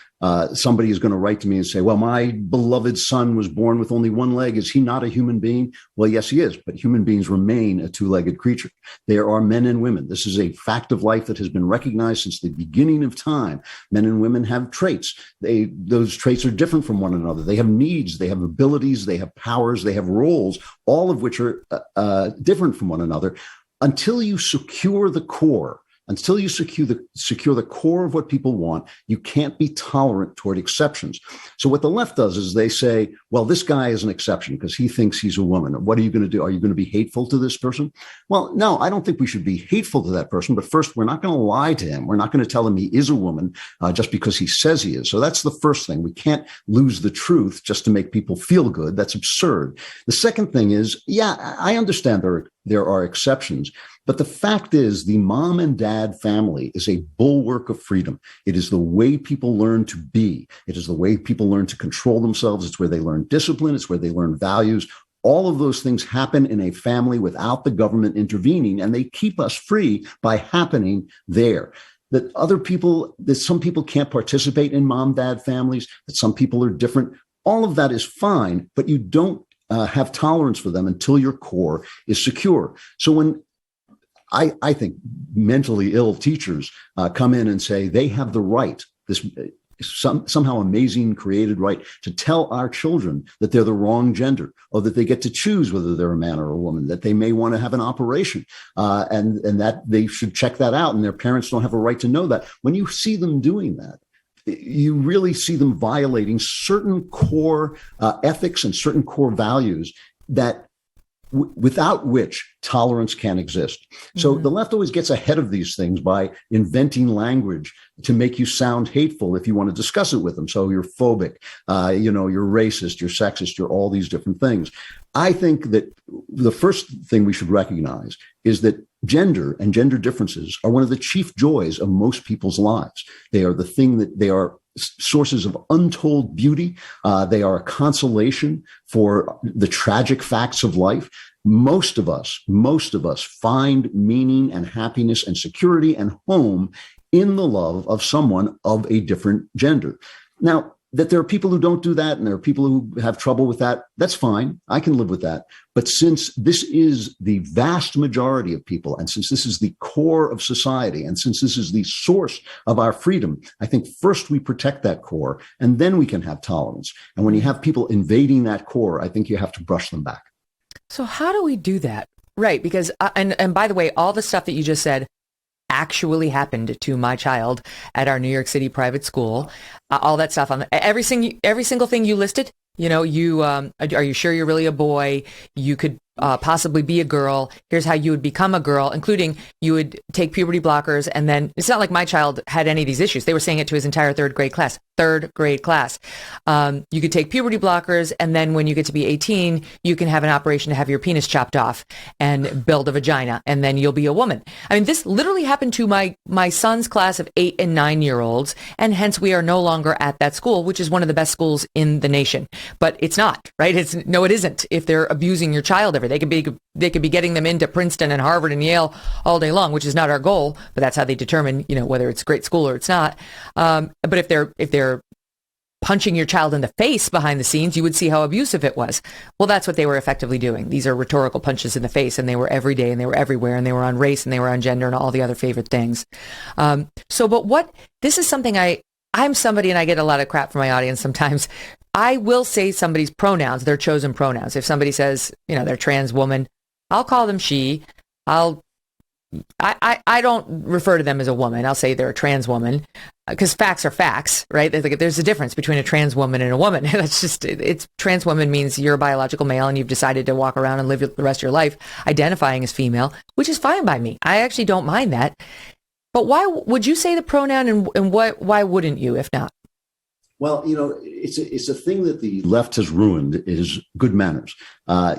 somebody is going to write to me and say, well, my beloved son was born with only one leg. Is he not a human being? Well, yes, he is. But human beings remain a two-legged creature. There are men and women. This is a fact of life that has been recognized since the beginning of time. Men and women have traits. Those traits are different from one another. They have needs. They have abilities. They have powers. They have roles, all of which are different from one another. Until you secure the core, until you secure the core of what people want, you can't be tolerant toward exceptions. So what the left does is they say, well, this guy is an exception because he thinks he's a woman. What are you going to do? Are you going to be hateful to this person? Well, no, I don't think we should be hateful to that person. But first, we're not going to lie to him. We're not going to tell him he is a woman just because he says he is. So that's the first thing. We can't lose the truth just to make people feel good. That's absurd. The second thing is, yeah, I understand there are exceptions. But the fact is, the mom and dad family is a bulwark of freedom. It is the way people learn to be. It is the way people learn to control themselves. It's where they learn discipline. It's where they learn values. All of those things happen in a family without the government intervening, and they keep us free by happening there. That some people can't participate in mom-dad families, that some people are different. All of that is fine, but you don't have tolerance for them until your core is secure. So when I think mentally ill teachers come in and say they have the right, this somehow amazing created right to tell our children that they're the wrong gender, or that they get to choose whether they're a man or a woman, that they may want to have an operation, and that they should check that out, and their parents don't have a right to know that. When you see them doing that, you really see them violating certain core ethics and certain core values that without which tolerance can't exist. So the left always gets ahead of these things by inventing language to make you sound hateful if you want to discuss it with them. So you're phobic, you're racist, you're sexist, you're all these different things. I think that the first thing we should recognize is that gender and gender differences are one of the chief joys of most people's lives. They are the thing that they are sources of untold beauty. They are a consolation for the tragic facts of life. Most of us find meaning and happiness and security and home in the love of someone of a different gender. Now, that there are people who don't do that and there are people who have trouble with that, that's fine. I can live with that. But since this is the vast majority of people, and since this is the core of society, and since this is the source of our freedom, I think first we protect that core, and then we can have tolerance. And when you have people invading that core, I think you have to brush them back. So how do we do that? Right, because, and by the way, all the stuff that you just said actually happened to my child at our New York City private school. All that stuff on every single thing you listed. Are you sure you're really a boy? You could possibly be a girl. Here's how you would become a girl, including you would take puberty blockers. And then it's not like my child had any of these issues. They were saying it to his entire third grade class. You could take puberty blockers. And then when you get to be 18, you can have an operation to have your penis chopped off and build a vagina. And then you'll be a woman. I mean, this literally happened to my son's class of 8 and 9-year-olds. And hence we are no longer at that school, which is one of the best schools in the nation. But it's not, right? It isn't. If they're abusing your child every they could be getting them into Princeton and Harvard and Yale all day long, which is not our goal, but that's how they determine, whether it's a great school or it's not. But if they're punching your child in the face behind the scenes, you would see how abusive it was. Well, that's what they were effectively doing. These are rhetorical punches in the face, and they were every day, and they were everywhere, and they were on race, and they were on gender, and all the other favorite things. This is something I'm somebody, and I get a lot of crap from my audience sometimes. I will say somebody's pronouns, their chosen pronouns. If somebody says, they're trans woman, I'll call them she. I don't refer to them as a woman. I'll say they're a trans woman because facts are facts, right? There's a difference between a trans woman and a woman. That's just, trans woman means you're a biological male and you've decided to walk around and live the rest of your life identifying as female, which is fine by me. I actually don't mind that. But why would you say the pronoun and why wouldn't you, if not? Well, it's a thing that the left has ruined is good manners.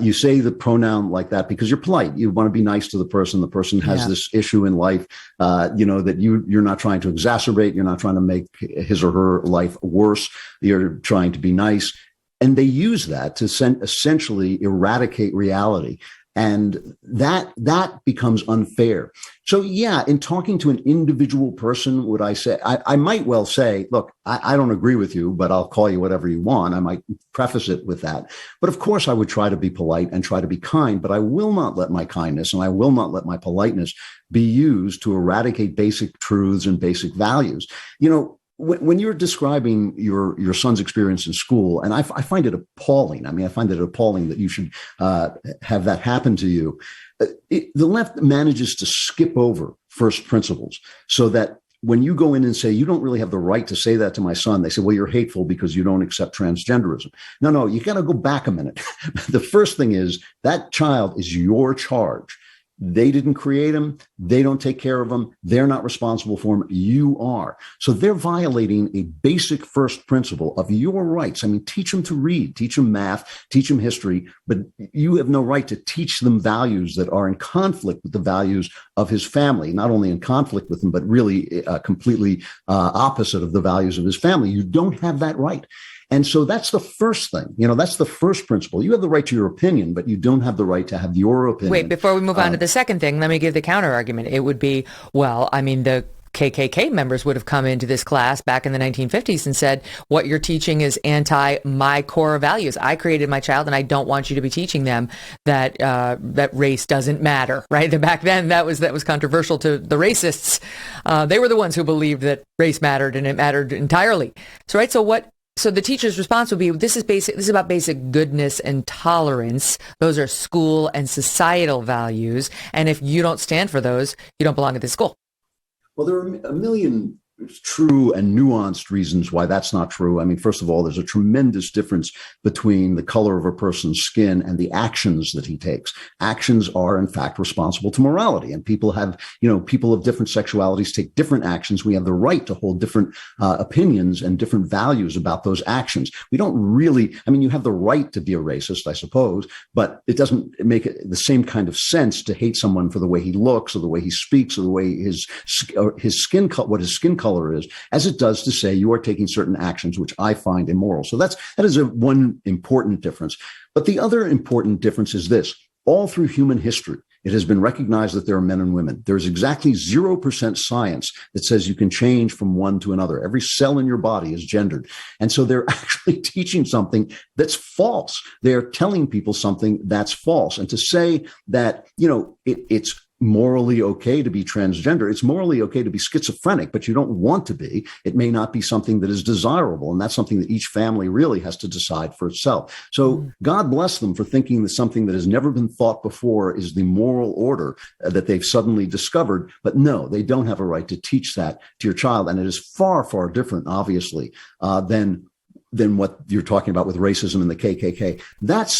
You say the pronoun like that because you're polite. You want to be nice to the person. The person has this issue in life, that you're not trying to exacerbate. You're not trying to make his or her life worse. You're trying to be nice. And they use that to essentially eradicate reality. And that becomes unfair. So, in talking to an individual person, would I say, I might well say, look, I don't agree with you, but I'll call you whatever you want. I might preface it with that. But of course, I would try to be polite and try to be kind, but I will not let my kindness and I will not let my politeness be used to eradicate basic truths and basic values. When you're describing your son's experience in school, and I find it appalling. I mean, I find it appalling that you should have that happen to you. The left manages to skip over first principles so that when you go in and say, you don't really have the right to say that to my son, they say, well, you're hateful because you don't accept transgenderism. No, you got to go back a minute. The first thing is that child is your charge. They didn't create him. They don't take care of him. They're not responsible for him. You are. So they're violating a basic first principle of your rights. I mean, teach them to read, teach them math, teach them history, but you have no right to teach them values that are in conflict with the values of his family, not only in conflict with them, but really completely opposite of the values of his family. You don't have that right. And so that's the first thing, that's the first principle. You have the right to your opinion, but you don't have the right to have your opinion. Wait, before we move on to the second thing, let me give the counter argument. It would be, the KKK members would have come into this class back in the 1950s and said, what you're teaching is anti my core values. I created my child and I don't want you to be teaching them that that race doesn't matter, right? Back then, that was controversial to the racists. They were the ones who believed that race mattered and it mattered entirely. So, right. So the teacher's response would be, this is about basic goodness and tolerance. Those are school and societal values. And if you don't stand for those, you don't belong at this school. Well, there are a million true and nuanced reasons why that's not true. I mean, first of all, there's a tremendous difference between the color of a person's skin and the actions that he takes. Actions are, in fact, responsible to morality. And people people of different sexualities take different actions. We have the right to hold different opinions and different values about those actions. We don't really, you have the right to be a racist, I suppose, but it doesn't make it the same kind of sense to hate someone for the way he looks or the way he speaks or the way his skin color is, as it does to say you are taking certain actions, which I find immoral. So that is one important difference. But the other important difference is this. All through human history, it has been recognized that there are men and women. There's exactly 0% science that says you can change from one to another. Every cell in your body is gendered. And so they're actually teaching something that's false. They're telling people something that's false. And to say that, it's morally okay to be transgender. It's morally okay to be schizophrenic, but you don't want to be. It may not be something that is desirable. And that's something that each family really has to decide for itself. So God bless them for thinking that something that has never been thought before is the moral order that they've suddenly discovered. But no, they don't have a right to teach that to your child. And it is far, far different, obviously, than what you're talking about with racism and the KKK. That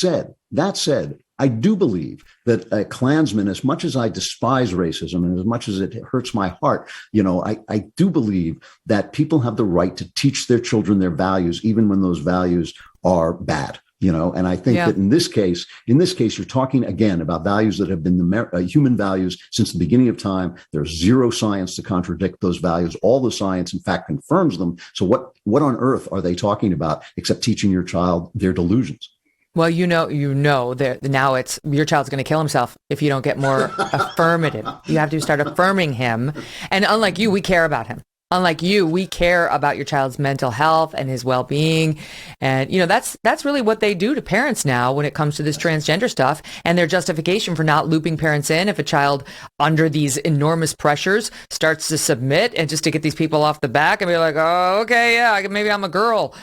said, I do believe that a Klansman, as much as I despise racism and as much as it hurts my heart, I do believe that people have the right to teach their children their values, even when those values are bad. And I think that in this case, you're talking again about values that have been the human values since the beginning of time. There's zero science to contradict those values. All the science, in fact, confirms them. So what on earth are they talking about except teaching your child their delusions? Well, that now it's your child's going to kill himself if you don't get more affirmative. You have to start affirming him. And unlike you, we care about him. Unlike you, we care about your child's mental health and his well-being. And, that's really what they do to parents now when it comes to this transgender stuff, and their justification for not looping parents in if a child under these enormous pressures starts to submit and just to get these people off the back and be like, oh, okay, yeah, maybe I'm a girl.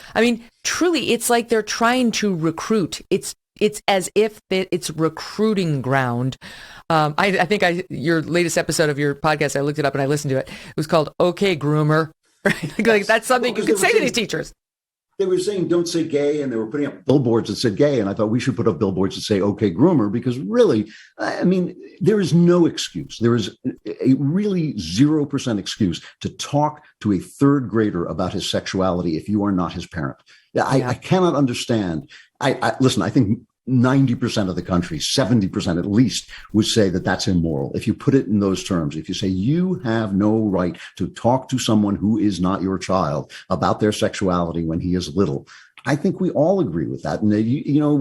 Truly, it's like they're trying to recruit. It's as if it's recruiting ground. I think your latest episode of your podcast, I looked it up and I listened to it. It was called "Okay, Groomer." Right? Like that's something you could say to these teachers. They were saying, don't say gay, and they were putting up billboards that said gay. And I thought we should put up billboards that say, okay, groomer, because really, there is no excuse. There is a really 0% excuse to talk to a third grader about his sexuality if you are not his parent. I cannot understand. Listen, I think 90% of the country, 70% at least, would say that that's immoral. If you put it in those terms, if you say you have no right to talk to someone who is not your child about their sexuality when he is little, I think we all agree with that. And,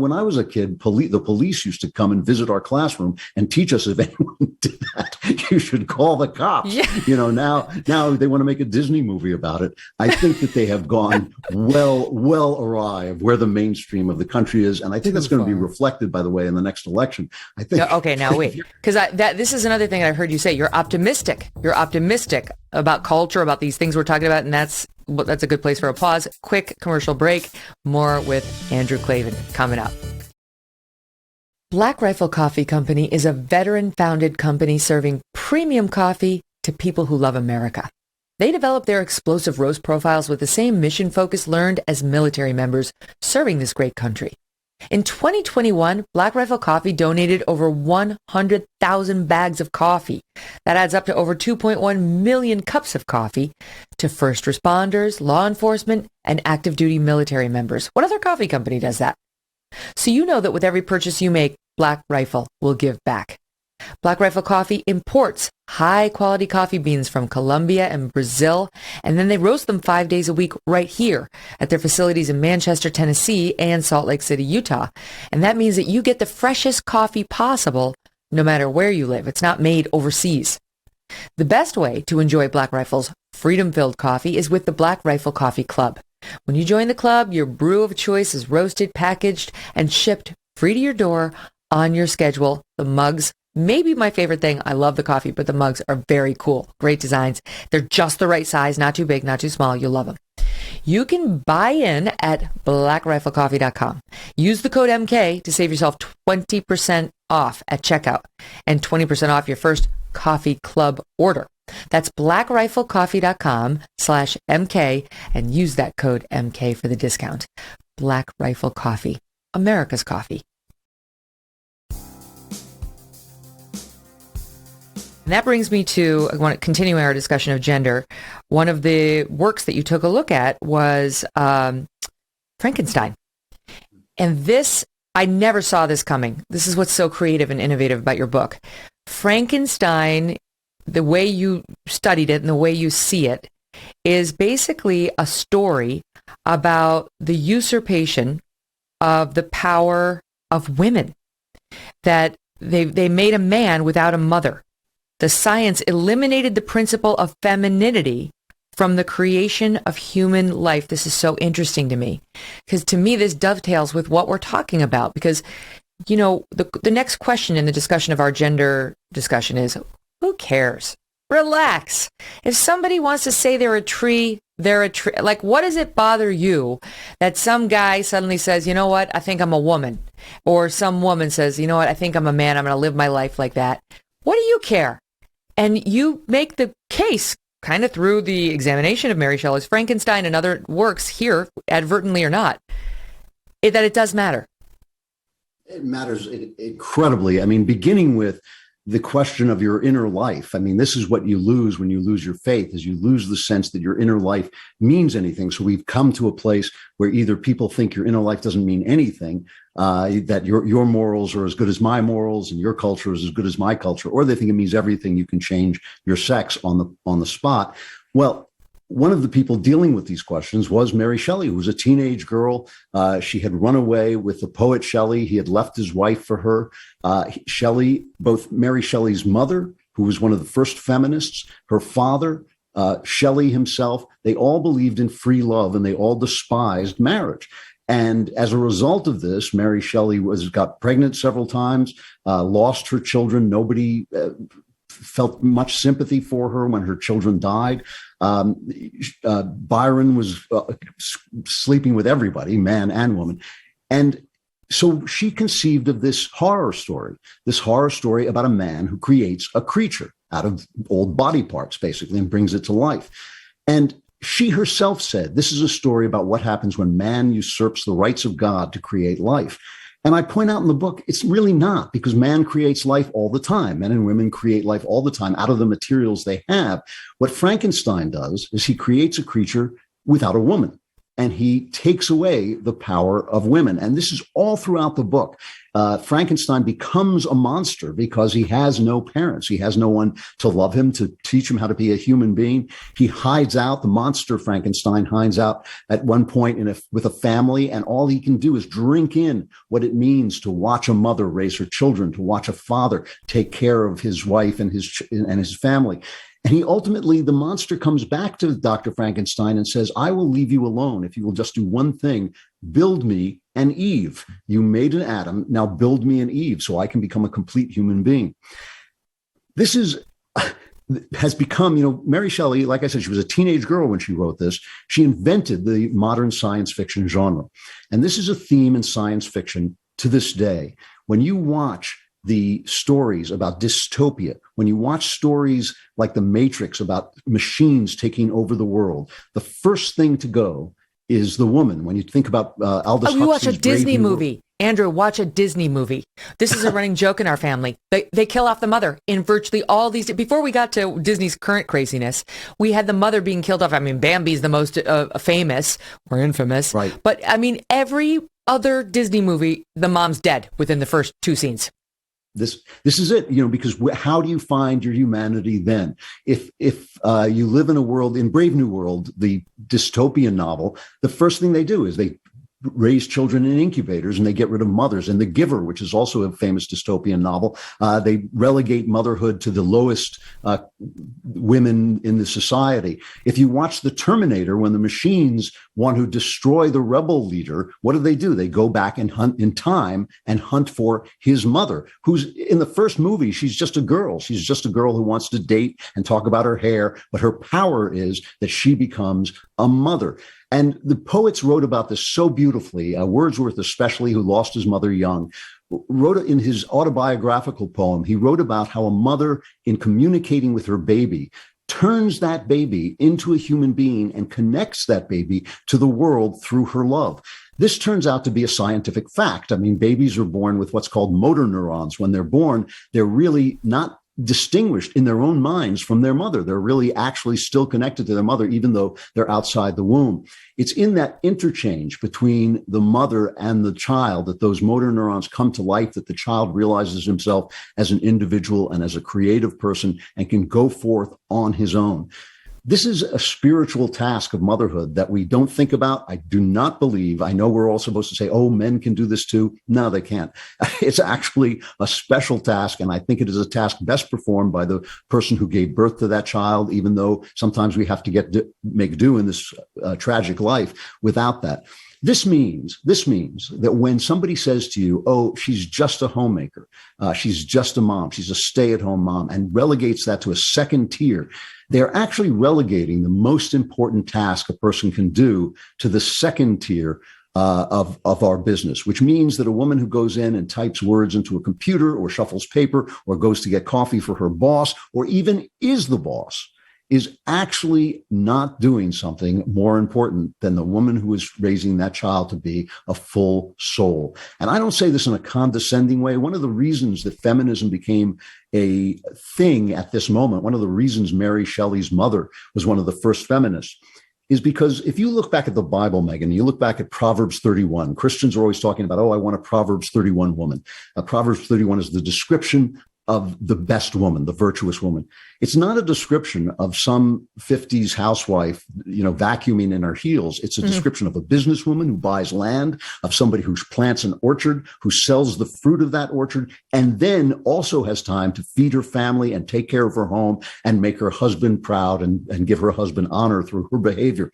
when I was a kid, the police used to come and visit our classroom and teach us if anyone did that, you should call the cops. Yeah. Now they want to make a Disney movie about it. I think that they have gone well awry of where the mainstream of the country is. And I think that's going to be reflected, by the way, in the next election. I think. Okay, now wait, because this is another thing I've heard you say. You're optimistic. You're optimistic about culture, about these things we're talking about. And that's a good place for a pause. Quick commercial break. More with Andrew Clavin coming up. Black Rifle Coffee Company is a veteran-founded company serving premium coffee to people who love America. They develop their explosive roast profiles with the same mission focus learned as military members serving this great country. In 2021, Black Rifle Coffee donated over 100,000 bags of coffee. That adds up to over 2.1 million cups of coffee to first responders, law enforcement, and active duty military members. What other coffee company does that? So you know that with every purchase you make, Black Rifle will give back. Black Rifle Coffee imports high-quality coffee beans from Colombia and Brazil, and then they roast them 5 days a week right here at their facilities in Manchester, Tennessee, and Salt Lake City, Utah. And that means that you get the freshest coffee possible no matter where you live. It's not made overseas. The best way to enjoy Black Rifle's freedom-filled coffee is with the Black Rifle Coffee Club. When you join the club, your brew of choice is roasted, packaged, and shipped free to your door on your schedule. The mugs, maybe my favorite thing. I love the coffee, but the mugs are very cool. Great designs. They're just the right size, not too big, not too small. You'll love them. You can buy in at blackriflecoffee.com. Use the code MK to save yourself 20% off at checkout and 20% off your first coffee club order. That's blackriflecoffee.com/MK and use that code MK for the discount. Black Rifle Coffee, America's coffee. And that brings me to, I want to continue our discussion of gender. One of the works that you took a look at was Frankenstein. And this, I never saw this coming. This is what's so creative and innovative about your book. Frankenstein, the way you studied it and the way you see it, is basically a story about the usurpation of the power of women. That they made a man without a mother. The science eliminated the principle of femininity from the creation of human life. This is so interesting to me, because to me, this dovetails with what we're talking about. Because, you know, the next question in the discussion of our gender discussion is, who cares? Relax. If somebody wants to say they're a tree, they're a tree. Like, what does it bother you that some guy suddenly says, you know what, I think I'm a woman? Or some woman says, you know what, I think I'm a man. I'm going to live my life like that. What do you care? And you make the case kind of through the examination of Mary Shelley's Frankenstein and other works here, advertently or not, that it does matter. It matters incredibly. I mean, beginning with the question of your inner life. I mean, this is what you lose when you lose your faith, is you lose the sense that your inner life means anything. So we've come to a place where either people think your inner life doesn't mean anything, that your morals are as good as my morals and your culture is as good as my culture, or they think it means everything. You can change your sex on the spot. Well, one of the people dealing with these questions was Mary Shelley, who was a teenage girl. She had run away with the poet Shelley. He had left his wife for her. Shelley, both Mary Shelley's mother, who was one of the first feminists, her father, Shelley himself, they all believed in free love and they all despised marriage. And as a result of this, Mary Shelley got pregnant several times, lost her children. Nobody felt much sympathy for her when her children died. Byron was sleeping with everybody, man and woman. And so she conceived of this horror story about a man who creates a creature out of old body parts, basically, and brings it to life. And she herself said, this is a story about what happens when man usurps the rights of God to create life. And I point out in the book, it's really not, because man creates life all the time. Men and women create life all the time out of the materials they have. What Frankenstein does is he creates a creature without a woman, and he takes away the power of women. And this is all throughout the book. Frankenstein becomes a monster because he has no parents. He has no one to love him, to teach him how to be a human being. He hides out. The monster Frankenstein hides out at one point with a family, and all he can do is drink in what it means to watch a mother raise her children, to watch a father take care of his wife and his family. And the monster comes back to Dr. Frankenstein and says, I will leave you alone if you will just do one thing, build me an Eve. You made an Adam, now build me an Eve so I can become a complete human being. This has become, Mary Shelley, like I said, she was a teenage girl when she wrote this. She invented the modern science fiction genre. And this is a theme in science fiction to this day. When you watch the stories about dystopia, when you watch stories like The Matrix about machines taking over the world, the first thing to go is the woman. When you think about Aldous Huxley's we watch a Disney Brave New movie. World. Andrew, watch a Disney movie. This is a running joke in our family. They kill off the mother in virtually all these. Before we got to Disney's current craziness, we had the mother being killed off. I mean, Bambi's the most famous or infamous. Right. But I mean, every other Disney movie, the mom's dead within the first 2 scenes. This is it, because how do you find your humanity then? If you live in a world, in Brave New World, the dystopian novel, the first thing they do is they raise children in incubators, and they get rid of mothers. And The Giver, which is also a famous dystopian novel, they relegate motherhood to the lowest women in the society. If you watch The Terminator, when the machines want to destroy the rebel leader, what do? They go back and hunt in time and hunt for his mother, who's in the first movie, she's just a girl. She's just a girl who wants to date and talk about her hair, but her power is that she becomes a mother. And the poets wrote about this so beautifully. Wordsworth, especially, who lost his mother young, wrote in his autobiographical poem, he wrote about how a mother, in communicating with her baby, turns that baby into a human being and connects that baby to the world through her love. This turns out to be a scientific fact. I mean, babies are born with what's called motor neurons. When they're born, they're really not distinguished in their own minds from their mother. They're really actually still connected to their mother, even though they're outside the womb. It's in that interchange between the mother and the child that those motor neurons come to life, that the child realizes himself as an individual and as a creative person and can go forth on his own. This is a spiritual task of motherhood that we don't think about. I do not believe. I know we're all supposed to say, oh, men can do this too. No, they can't. It's actually a special task. And I think it is a task best performed by the person who gave birth to that child, even though sometimes we have to make do in this tragic life without that. This means that when somebody says to you, oh, she's just a homemaker, she's just a mom, she's a stay-at-home mom, and relegates that to a second tier, they're actually relegating the most important task a person can do to the second tier of our business, which means that a woman who goes in and types words into a computer or shuffles paper or goes to get coffee for her boss or even is the boss is actually not doing something more important than the woman who is raising that child to be a full soul. And I don't say this in a condescending way. One of the reasons that feminism became a thing at this moment, one of the reasons Mary Shelley's mother was one of the first feminists, is because if you look back at the Bible, Megyn, you look back at Proverbs 31, Christians are always talking about, oh, I want a Proverbs 31 woman. Proverbs 31 is the description of the best woman, the virtuous woman. It's not a description of some 50s housewife, vacuuming in her heels. It's a description of a businesswoman who buys land, of somebody who plants an orchard, who sells the fruit of that orchard, and then also has time to feed her family and take care of her home and make her husband proud and give her husband honor through her behavior.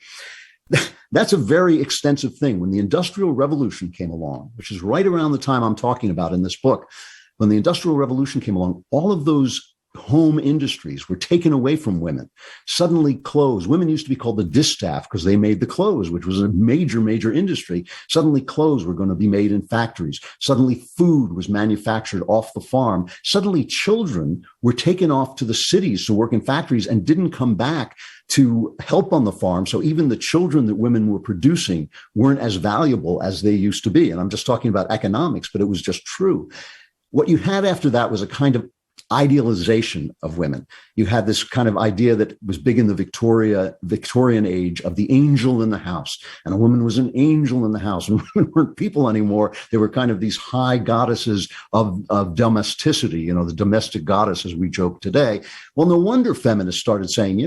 That's a very extensive thing. When the Industrial Revolution came along, which is right around the time I'm talking about in this book, when the Industrial Revolution came along, all of those home industries were taken away from women. Suddenly clothes, women used to be called the distaff because they made the clothes, which was a major, major industry. Suddenly clothes were going to be made in factories. Suddenly food was manufactured off the farm. Suddenly children were taken off to the cities to work in factories and didn't come back to help on the farm. So even the children that women were producing weren't as valuable as they used to be. And I'm just talking about economics, but it was just true. What you had after that was a kind of idealization of women. You had this kind of idea that was big in the Victorian age of the angel in the house. And a woman was an angel in the house. And women weren't people anymore. They were kind of these high goddesses of domesticity, the domestic goddess, as we joke today. Well, no wonder feminists started saying,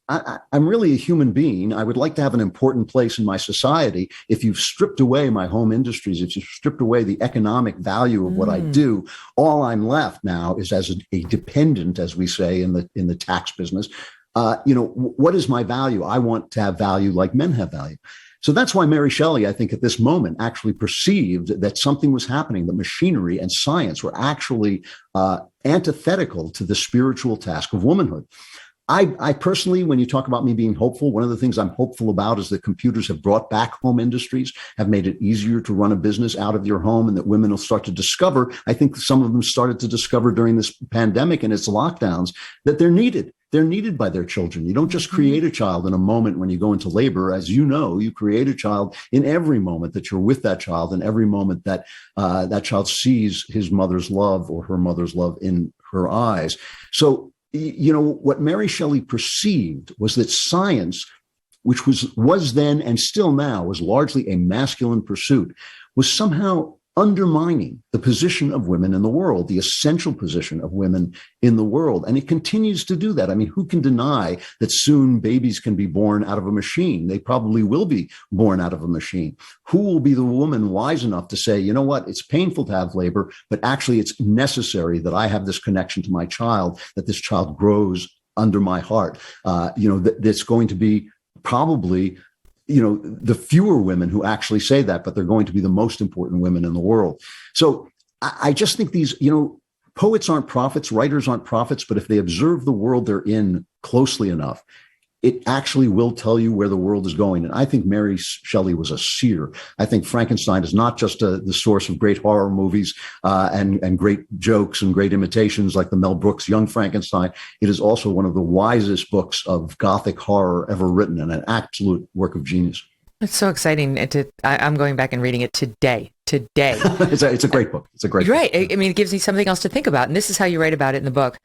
I'm really a human being. I would like to have an important place in my society. If you've stripped away my home industries, if you've stripped away the economic value of what I do, all I'm left now is as a dependent, as we say in the tax business. What is my value? I want to have value like men have value. So that's why Mary Shelley, I think, at this moment actually perceived that something was happening, that machinery and science were actually antithetical to the spiritual task of womanhood. I personally, when you talk about me being hopeful, one of the things I'm hopeful about is that computers have brought back home industries, have made it easier to run a business out of your home, and that women will start to discover. I think some of them started to discover during this pandemic and its lockdowns that they're needed. They're needed by their children. You don't just create a child in a moment when you go into labor. As you know, you create a child in every moment that you're with that child, and every moment that that child sees his mother's love or her mother's love in her eyes. So, what Mary Shelley perceived was that science, which was then and still now was largely a masculine pursuit, was somehow undermining the position of women in the world, the essential position of women in the world. And it continues to do that. I mean, who can deny that soon babies can be born out of a machine? They probably will be born out of a machine. Who will be the woman wise enough to say, you know what, it's painful to have labor, but actually it's necessary that I have this connection to my child, that this child grows under my heart. That's going to be probably the fewer women who actually say that, but they're going to be the most important women in the world. So I just think these, poets aren't prophets, writers aren't prophets, but if they observe the world they're in closely enough, it actually will tell you where the world is going. And I think Mary Shelley was a seer. I think Frankenstein is not just the source of great horror movies and great jokes and great imitations like the Mel Brooks Young Frankenstein. It is also one of the wisest books of Gothic horror ever written, and an absolute work of genius. It's so exciting. I'm going back and reading it today. It's a great book. It's a great book. Right. I mean, it gives me something else to think about. And this is how you write about it in the book.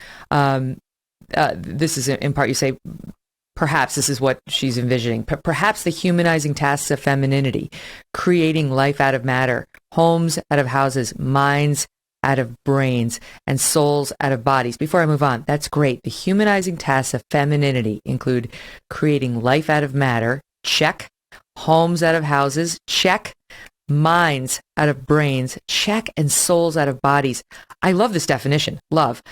This is in part, you say, perhaps this is what she's envisioning. Perhaps the humanizing tasks of femininity, creating life out of matter, homes out of houses, minds out of brains, and souls out of bodies. Before I move on, that's great. The humanizing tasks of femininity include creating life out of matter, check. Homes out of houses, check. Minds out of brains, check. And souls out of bodies. I love this definition. Love.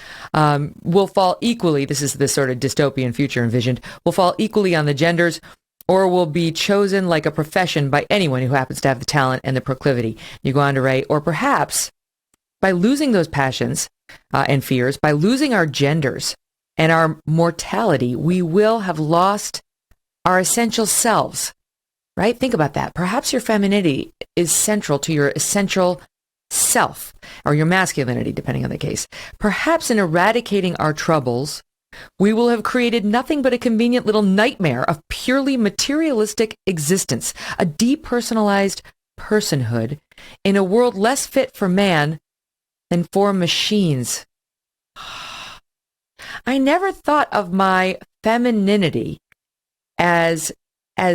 Will fall equally, this is the sort of dystopian future envisioned, will fall equally on the genders, or will be chosen like a profession by anyone who happens to have the talent and the proclivity. You go on to write, or perhaps by losing those passions and fears, by losing our genders and our mortality, we will have lost our essential selves. Right? Think about that. Perhaps your femininity is central to your essential self, or your masculinity, depending on the case. Perhaps in eradicating our troubles, we will have created nothing but a convenient little nightmare of purely materialistic existence, a depersonalized personhood in a world less fit for man than for machines. I never thought of my femininity as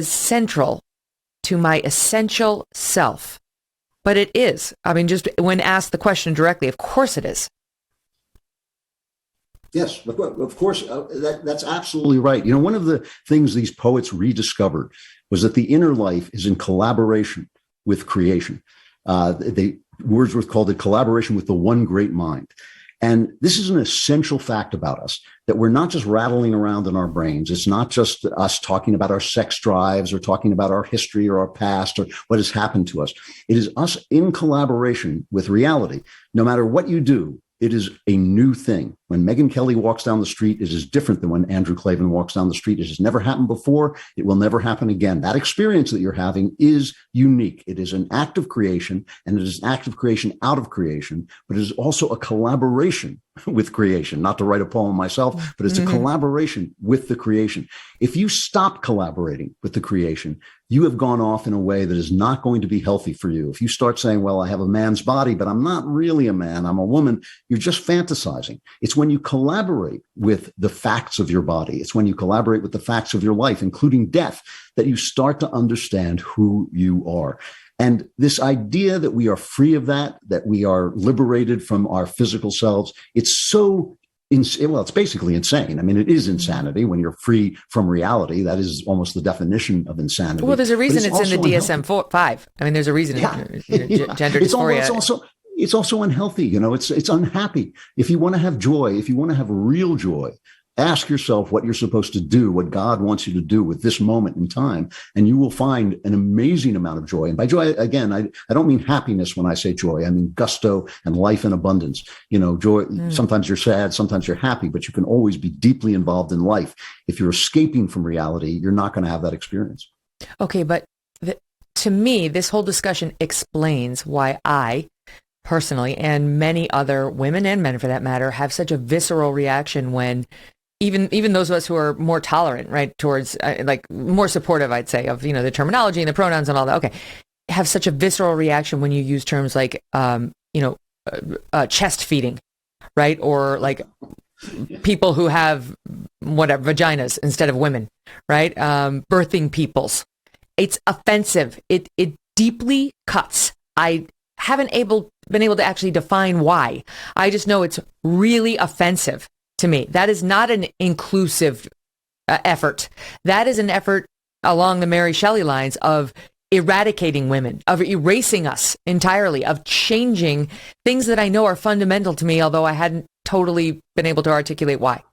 central to my essential self. But it is. I mean, just when asked the question directly, of course it is. Yes, of course. That's absolutely right. One of the things these poets rediscovered was that the inner life is in collaboration with creation. Wordsworth called it collaboration with the one great mind. And this is an essential fact about us, that we're not just rattling around in our brains. It's not just us talking about our sex drives or talking about our history or our past or what has happened to us. It is us in collaboration with reality. No matter what you do, it is a new thing. When Megyn Kelly walks down the street, it is different than when Andrew Clavin walks down the street. It has never happened before. It will never happen again. That experience that you're having is unique. It is an act of creation, and it is an act of creation out of creation, but it is also a collaboration with creation. Not to write a poem myself, but it's a collaboration with the creation. If you stop collaborating with the creation, you have gone off in a way that is not going to be healthy for you. If you start saying, well, I have a man's body, but I'm not really a man, I'm a woman, you're just fantasizing. It's when you collaborate with the facts of your body, it's when you collaborate with the facts of your life, including death, that you start to understand who you are. And this idea that we are free of that we are liberated from our physical selves, it's so it's basically insane. I mean, it is insanity when you're free from reality. That is almost the definition of insanity. Well, there's a reason it's in the DSM-5. I mean, there's a reason. Gender dysphoria. It's also unhealthy. It's unhappy. If you want to have joy, if you want to have real joy, ask yourself what you're supposed to do, what God wants you to do with this moment in time, and you will find an amazing amount of joy. And by joy, again, I don't mean happiness when I say joy. I mean gusto and life in abundance. Joy, sometimes you're sad, sometimes you're happy, but you can always be deeply involved in life. If you're escaping from reality, you're not going to have that experience. Okay, but to me, this whole discussion explains why I personally, and many other women and men for that matter, have such a visceral reaction when even those of us who are more tolerant, right, towards like more supportive, I'd say, of the terminology and the pronouns and all that, okay, have such a visceral reaction when you use terms like chest feeding, right, or like people who have whatever vaginas instead of women, right, birthing peoples. It's offensive. It deeply cuts. I haven't been able to actually define why. I just know it's really offensive to me. That is not an inclusive effort. That is an effort along the Mary Shelley lines of eradicating women, of erasing us entirely, of changing things that I know are fundamental to me, although I hadn't totally been able to articulate why.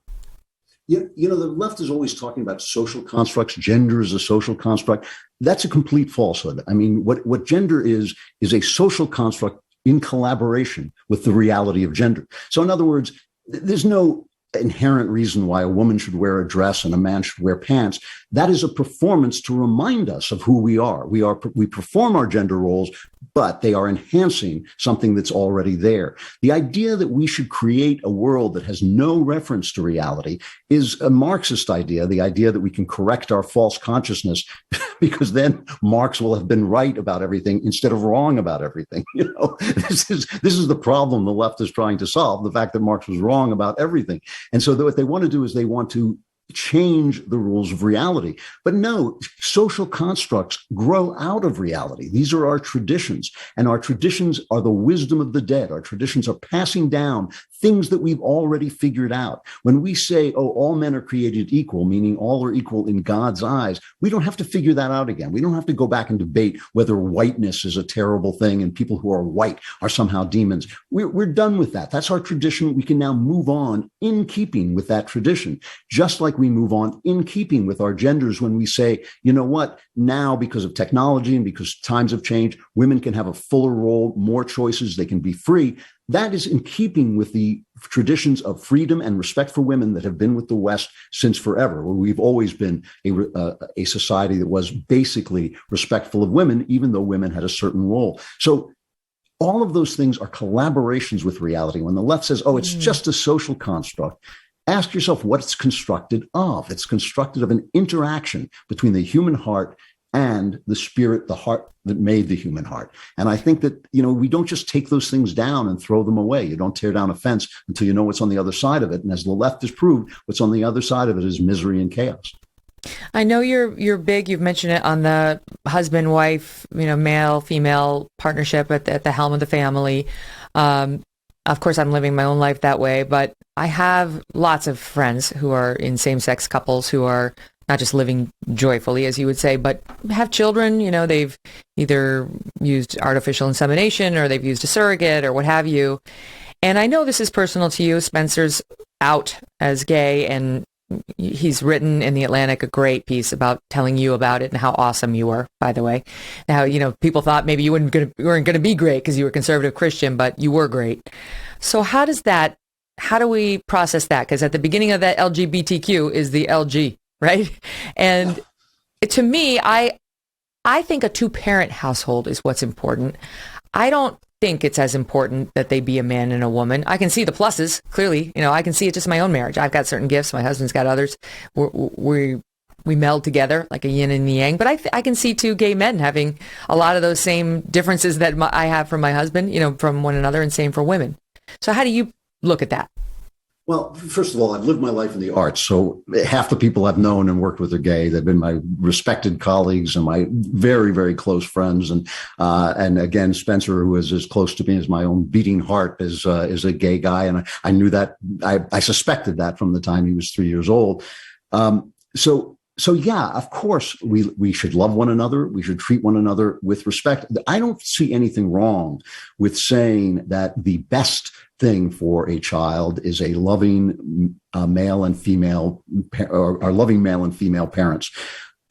You know, the left is always talking about social constructs. Gender is a social construct. That's a complete falsehood. I mean, what gender is a social construct in collaboration with the reality of gender. So in other words, there's no inherent reason why a woman should wear a dress and a man should wear pants. That is a performance to remind us of who we are. We perform our gender roles, but they are enhancing something that's already there. The idea that we should create a world that has no reference to reality is a Marxist idea, the idea that we can correct our false consciousness because then Marx will have been right about everything instead of wrong about everything. You know, this is the problem the left is trying to solve, the fact that Marx was wrong about everything. And so what they want to do is they want to change the rules of reality. But no, social constructs grow out of reality. These are our traditions, and our traditions are the wisdom of the dead. Our traditions are passing down things that we've already figured out. When we say, oh, all men are created equal, meaning all are equal in God's eyes, we don't have to figure that out again. We don't have to go back and debate whether whiteness is a terrible thing and people who are white are somehow demons. We're done with that. That's our tradition. We can now move on in keeping with that tradition, just like we move on in keeping with our genders when we say, you know what, now because of technology and because times have changed, women can have a fuller role, more choices, they can be free. That is in keeping with the traditions of freedom and respect for women that have been with the West since forever, where we've always been a society that was basically respectful of women, even though women had a certain role. So all of those things are collaborations with reality. When the left says, oh, it's just a social construct, ask yourself what it's constructed of. It's constructed of an interaction between the human heart and the spirit, the heart that made the human heart. And I think that, you know, we don't just take those things down and throw them away. You don't tear down a fence until you know what's on the other side of it. And as the left has proved, what's on the other side of it is misery and chaos. I know you're big. You've mentioned it on the husband-wife, you know, male-female partnership at the helm of the family. Of course, I'm living my own life that way, but I have lots of friends who are in same-sex couples who are not just living joyfully, as you would say, but have children. You know, they've either used artificial insemination or they've used a surrogate or what have you. And I know this is personal to you. Spencer's out as gay, and he's written in The Atlantic a great piece about telling you about it and how awesome you were, by the way. Now, you know, people thought maybe you weren't going to be great because you were conservative Christian, but you were great. So how do we process that? Because at the beginning of that LGBTQ is the LG, right? And to me, I think a two-parent household is what's important. I don't think it's as important that they be a man and a woman. I can see the pluses, clearly. You know, I can see it just in my own marriage. I've got certain gifts. My husband's got others. We meld together like a yin and yang. But I can see two gay men having a lot of those same differences that I have from my husband, you know, from one another, and same for women. So how do you look at that? Well, first of all, I've lived my life in the arts. So half the people I've known and worked with are gay. They've been my respected colleagues and my very, very close friends. And again, Spencer, who is as close to me as my own beating heart, is a gay guy. And I knew that. I suspected that from the time he was 3 years old. So yeah, of course, we should love one another. We should treat one another with respect. I don't see anything wrong with saying that the best thing for a child is a loving male and female, or loving male and female parents.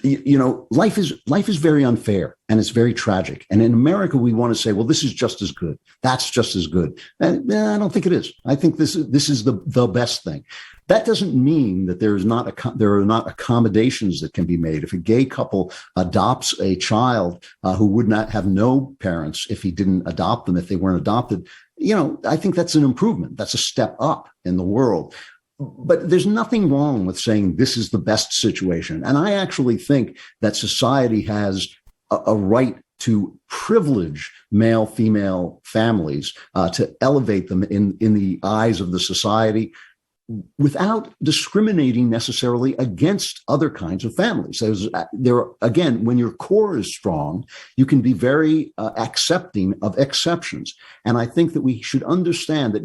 You know, life is very unfair and it's very tragic. And in America, we want to say, well, this is just as good. That's just as good. And I don't think it is. I think this is the best thing. That doesn't mean that there are not accommodations that can be made. If a gay couple adopts a child who would not have no parents if he didn't adopt them, if they weren't adopted, you know, I think that's an improvement. That's a step up in the world. But there's nothing wrong with saying this is the best situation. And I actually think that society has a right to privilege male-female families, to elevate them in the eyes of the society. without discriminating necessarily against other kinds of families. Again, when your core is strong, you can be very accepting of exceptions. And I think that we should understand that,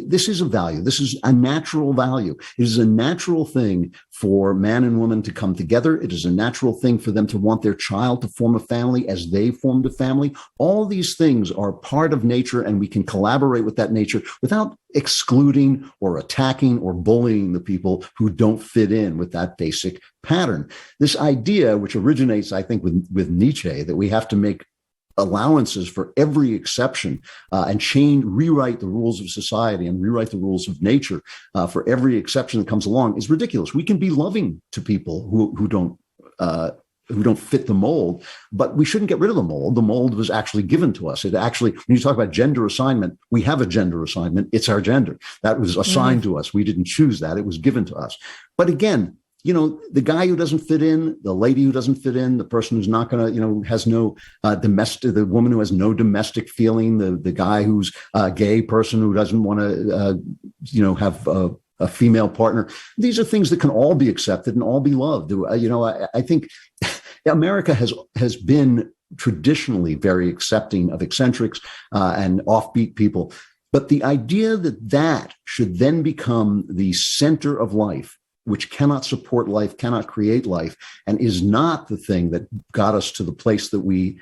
this is a value. This is a natural value. It is a natural thing for man and woman to come together. It is a natural thing for them to want their child to form a family as they formed a family. All these things are part of nature, and we can collaborate with that nature without excluding or attacking or bullying the people who don't fit in with that basic pattern. This idea, which originates, I think, with Nietzsche, that we have to make allowances for every exception and rewrite the rules of society and rewrite the rules of nature for every exception that comes along is ridiculous. We can be loving to people who don't fit the mold, but we shouldn't get rid of the mold. The mold was actually given to us. It actually, when you talk about gender assignment, we have a gender assignment. It's our gender. That was assigned to us. We didn't choose that. It was given to us. But again, the guy who doesn't fit in, the lady who doesn't fit in, the person who's not going to, has no domestic, the woman who has no domestic feeling, the guy who's a gay person who doesn't want to, have a female partner. These are things that can all be accepted and all be loved. I think America has been traditionally very accepting of eccentrics and offbeat people. But the idea that should then become the center of life, which cannot support life, cannot create life, and is not the thing that got us to the place that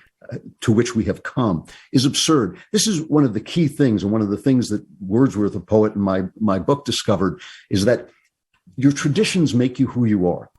to which we have come, is absurd. This is one of the key things, and one of the things that Wordsworth, a poet in my book, discovered, is that your traditions make you who you are.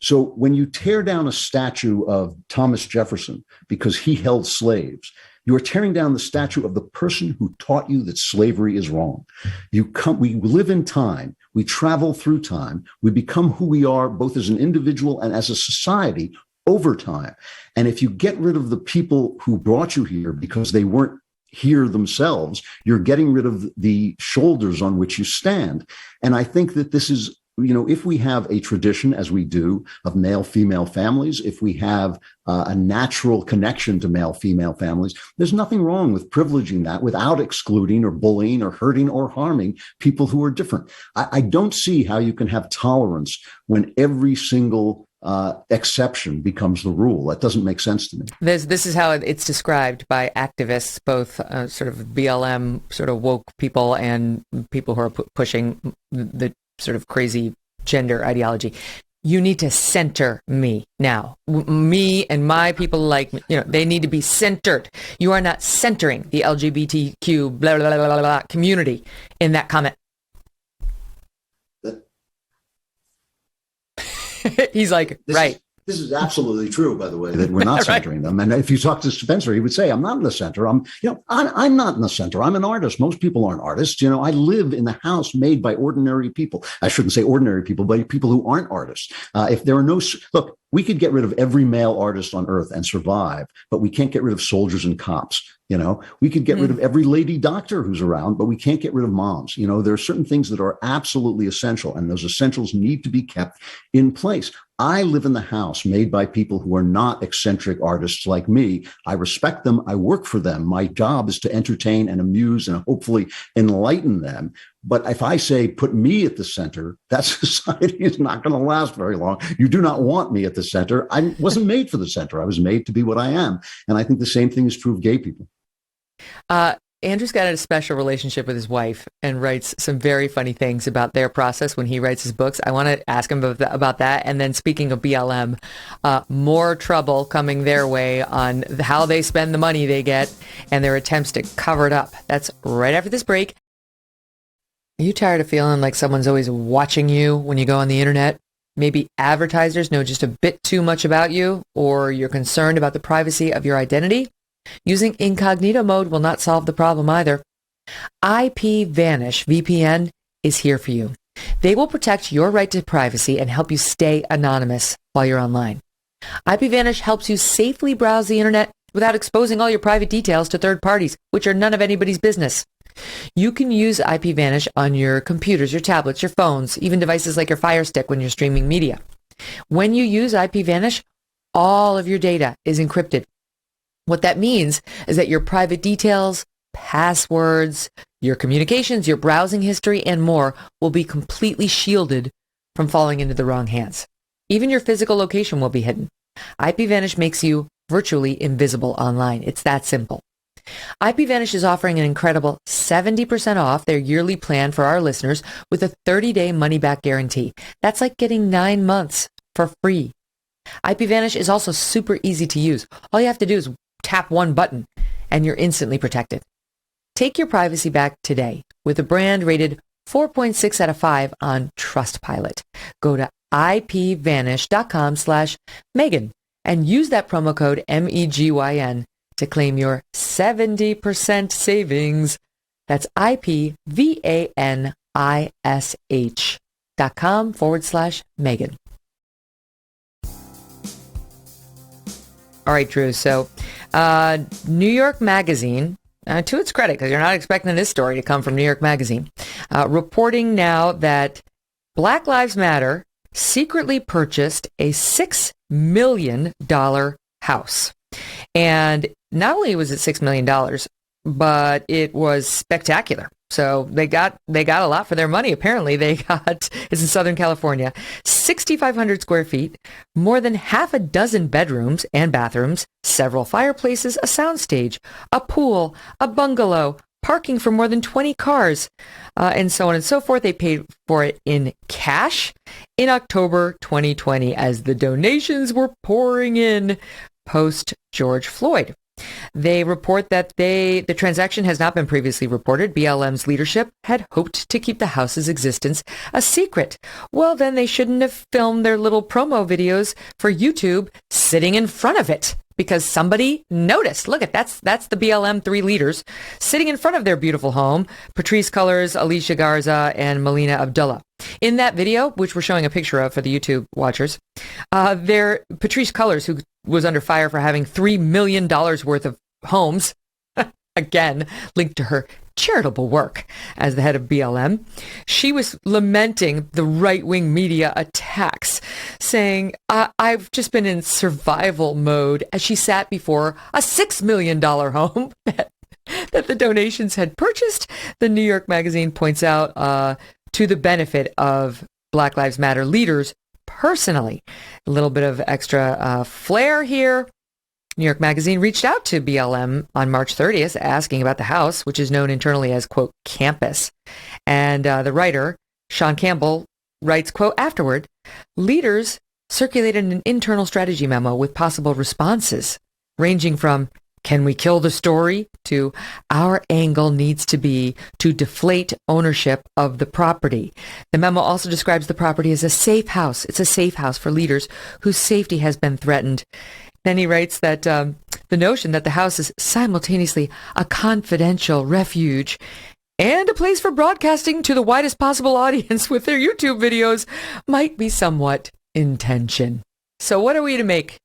So when you tear down a statue of Thomas Jefferson because he held slaves, you are tearing down the statue of the person who taught you that slavery is wrong. We live in time. We travel through time. We become who we are, both as an individual and as a society, over time. And if you get rid of the people who brought you here because they weren't here themselves, you're getting rid of the shoulders on which you stand. And I think that this is, if we have a tradition, as we do, of male-female families, if we have a natural connection to male-female families, there's nothing wrong with privileging that without excluding or bullying or hurting or harming people who are different. I don't see how you can have tolerance when every single exception becomes the rule. That doesn't make sense to me. This is how it's described by activists, both sort of BLM, sort of woke people, and people who are pushing the sort of crazy gender ideology. You need to center me now. Me and my people like me, they need to be centered. You are not centering the LGBTQ blah, blah, blah, blah, blah, community in that comment. He's like, right. This is absolutely true, by the way, that we're not centering them. And if you talk to Spencer, he would say, I'm not in the center. I'm not in the center. I'm an artist. Most people aren't artists. I live in the house made by ordinary people. I shouldn't say ordinary people, but people who aren't artists. If there are look, we could get rid of every male artist on earth and survive, but we can't get rid of soldiers and cops. We could get rid of every lady doctor who's around, but we can't get rid of moms. There are certain things that are absolutely essential, and those essentials need to be kept in place. I live in the house made by people who are not eccentric artists like me. I respect them. I work for them. My job is to entertain and amuse and hopefully enlighten them. But if I say, put me at the center, that society is not going to last very long. You do not want me at the center. I wasn't made for the center. I was made to be what I am. And I think the same thing is true of gay people. Andrew's got a special relationship with his wife and writes some very funny things about their process when he writes his books. I want to ask him about that. And then speaking of BLM, more trouble coming their way on how they spend the money they get and their attempts to cover it up. That's right after this break. Are you tired of feeling like someone's always watching you when you go on the internet? Maybe advertisers know just a bit too much about you, or you're concerned about the privacy of your identity? Using incognito mode will not solve the problem either. Ipvanish Vpn is here for you. They will protect your right to privacy and help you stay anonymous while you're online. Ipvanish helps you safely browse the internet without exposing all your private details to third parties, which are none of anybody's business. You can use Ipvanish on your computers, your tablets, your phones, even devices like your Fire Stick when you're streaming media. When you use Ipvanish, all of your data is encrypted. What that means is that your private details, passwords, Your communications, your browsing history, and more will be completely shielded from falling into the wrong hands. Even your physical location will be hidden. Ipvanish makes you virtually invisible online. It's that simple. Ipvanish is offering an incredible 70% off their yearly plan for our listeners with a 30-day money-back guarantee. That's like getting 9 months for free. Ipvanish is also super easy to use. All you have to do is tap one button and you're instantly protected. Take your privacy back today with a brand rated 4.6 out of 5 on Trustpilot. Go to ipvanish.com/Megyn and use that promo code MEGYN to claim your 70% savings. That's ipvanish.com/Megyn. All right, Drew. So, New York Magazine, to its credit, because you're not expecting this story to come from New York Magazine, reporting now that Black Lives Matter secretly purchased a $6 million house. And not only was it $6 million, but it was spectacular. So they got a lot for their money. Apparently it's in Southern California, 6,500 square feet, more than half a dozen bedrooms and bathrooms, several fireplaces, a soundstage, a pool, a bungalow, parking for more than 20 cars, and so on and so forth. They paid for it in cash in October 2020 as the donations were pouring in post George Floyd. They report that the transaction has not been previously reported. BLM's leadership had hoped to keep the house's existence a secret. Well, then they shouldn't have filmed their little promo videos for YouTube sitting in front of it, because somebody noticed. Look, that's the BLM 3 leaders sitting in front of their beautiful home, Patrisse Cullors, Alicia Garza, and Melina Abdullah. In that video, which we're showing a picture of for the YouTube watchers, Patrisse Cullors, who was under fire for having $3 million worth of homes, again, linked to her charitable work as the head of BLM, she was lamenting the right-wing media attacks, saying, I've just been in survival mode, as she sat before a $6 million home that the donations had purchased. The New York Magazine points out to the benefit of Black Lives Matter leaders personally. A little bit of extra flair here. New York Magazine reached out to BLM on March 30th asking about the house, which is known internally as, quote, campus. And the writer, Sean Campbell, writes, quote, afterward, leaders circulated an internal strategy memo with possible responses, ranging from, can we kill the story, to our angle needs to be to deflate ownership of the property. The memo also describes the property as a safe house. It's a safe house for leaders whose safety has been threatened. Then he writes that the notion that the house is simultaneously a confidential refuge and a place for broadcasting to the widest possible audience with their YouTube videos might be somewhat in tension. So what are we to make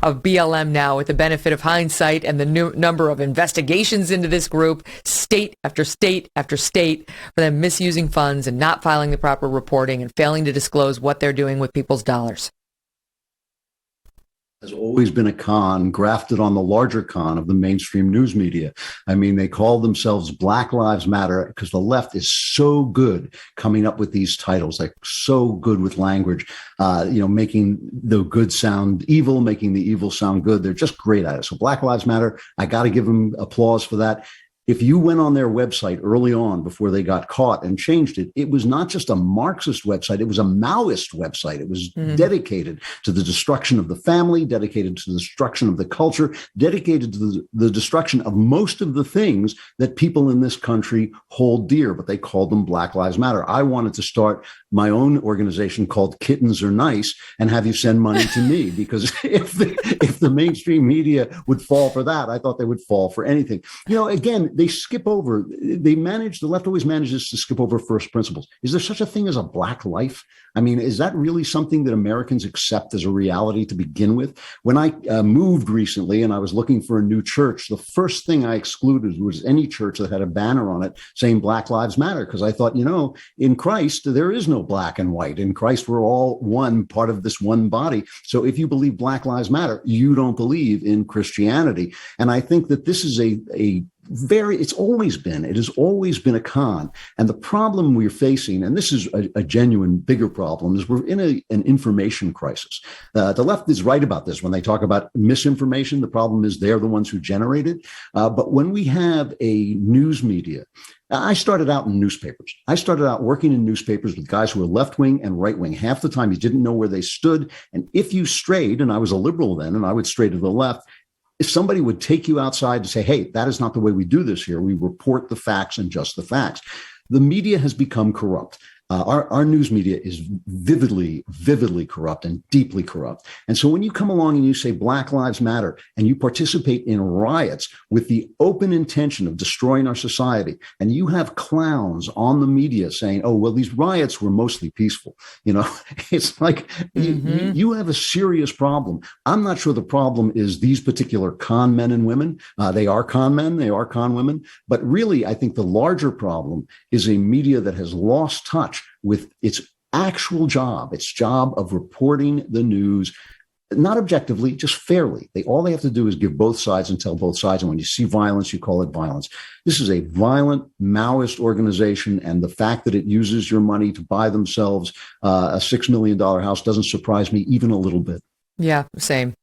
of BLM now, with the benefit of hindsight and the new number of investigations into this group, state after state after state, for them misusing funds and not filing the proper reporting and failing to disclose what they're doing with people's dollars? Has always been a con grafted on the larger con of the mainstream news media. I mean, they call themselves Black Lives Matter because the left is so good coming up with these titles, like so good with language, making the good sound evil, making the evil sound good. They're just great at it. So Black Lives Matter, I got to give them applause for that. If you went on their website early on before they got caught and changed it, it was not just a Marxist website, it was a Maoist website. It was dedicated to the destruction of the family, dedicated to the destruction of the culture, dedicated to the destruction of most of the things that people in this country hold dear, but they called them Black Lives Matter. I wanted to start my own organization called Kittens Are Nice and have you send money to me, because if the mainstream media would fall for that, I thought they would fall for anything. Again, the left always manages to skip over first principles. Is there such a thing as a black life? I mean, is that really something that Americans accept as a reality to begin with? When I moved recently and I was looking for a new church, the first thing I excluded was any church that had a banner on it saying Black Lives Matter, because I thought, in Christ, there is no black and white. In Christ, we're all one, part of this one body. So if you believe Black Lives Matter, you don't believe in Christianity. And I think that this is a it has always been a con. And the problem we're facing, and this is a genuine bigger problem, is we're in an information crisis. The left is right about this when they talk about misinformation. The problem is they're the ones who generate it. But when we have a news media, I started out in newspapers. I started out working in newspapers with guys who were left-wing and right-wing. Half the time you didn't know where they stood. And if you strayed, and I was a liberal then, and I would stray to the left, if somebody would take you outside and say, hey, that is not the way we do this here. We report the facts and just the facts. The media has become corrupt. Our news media is vividly corrupt and deeply corrupt. And so when you come along and you say Black Lives Matter and you participate in riots with the open intention of destroying our society, and you have clowns on the media saying, oh, well, these riots were mostly peaceful. It's like you have a serious problem. I'm not sure the problem is these particular con men and women. They are con men, they are con women. But really, I think the larger problem is a media that has lost touch with its actual job, its job of reporting the news, not objectively, just fairly. All they have to do is give both sides and tell both sides. And when you see violence, you call it violence. This is a violent Maoist organization. And the fact that it uses your money to buy themselves a $6 million house doesn't surprise me even a little bit. Yeah, same.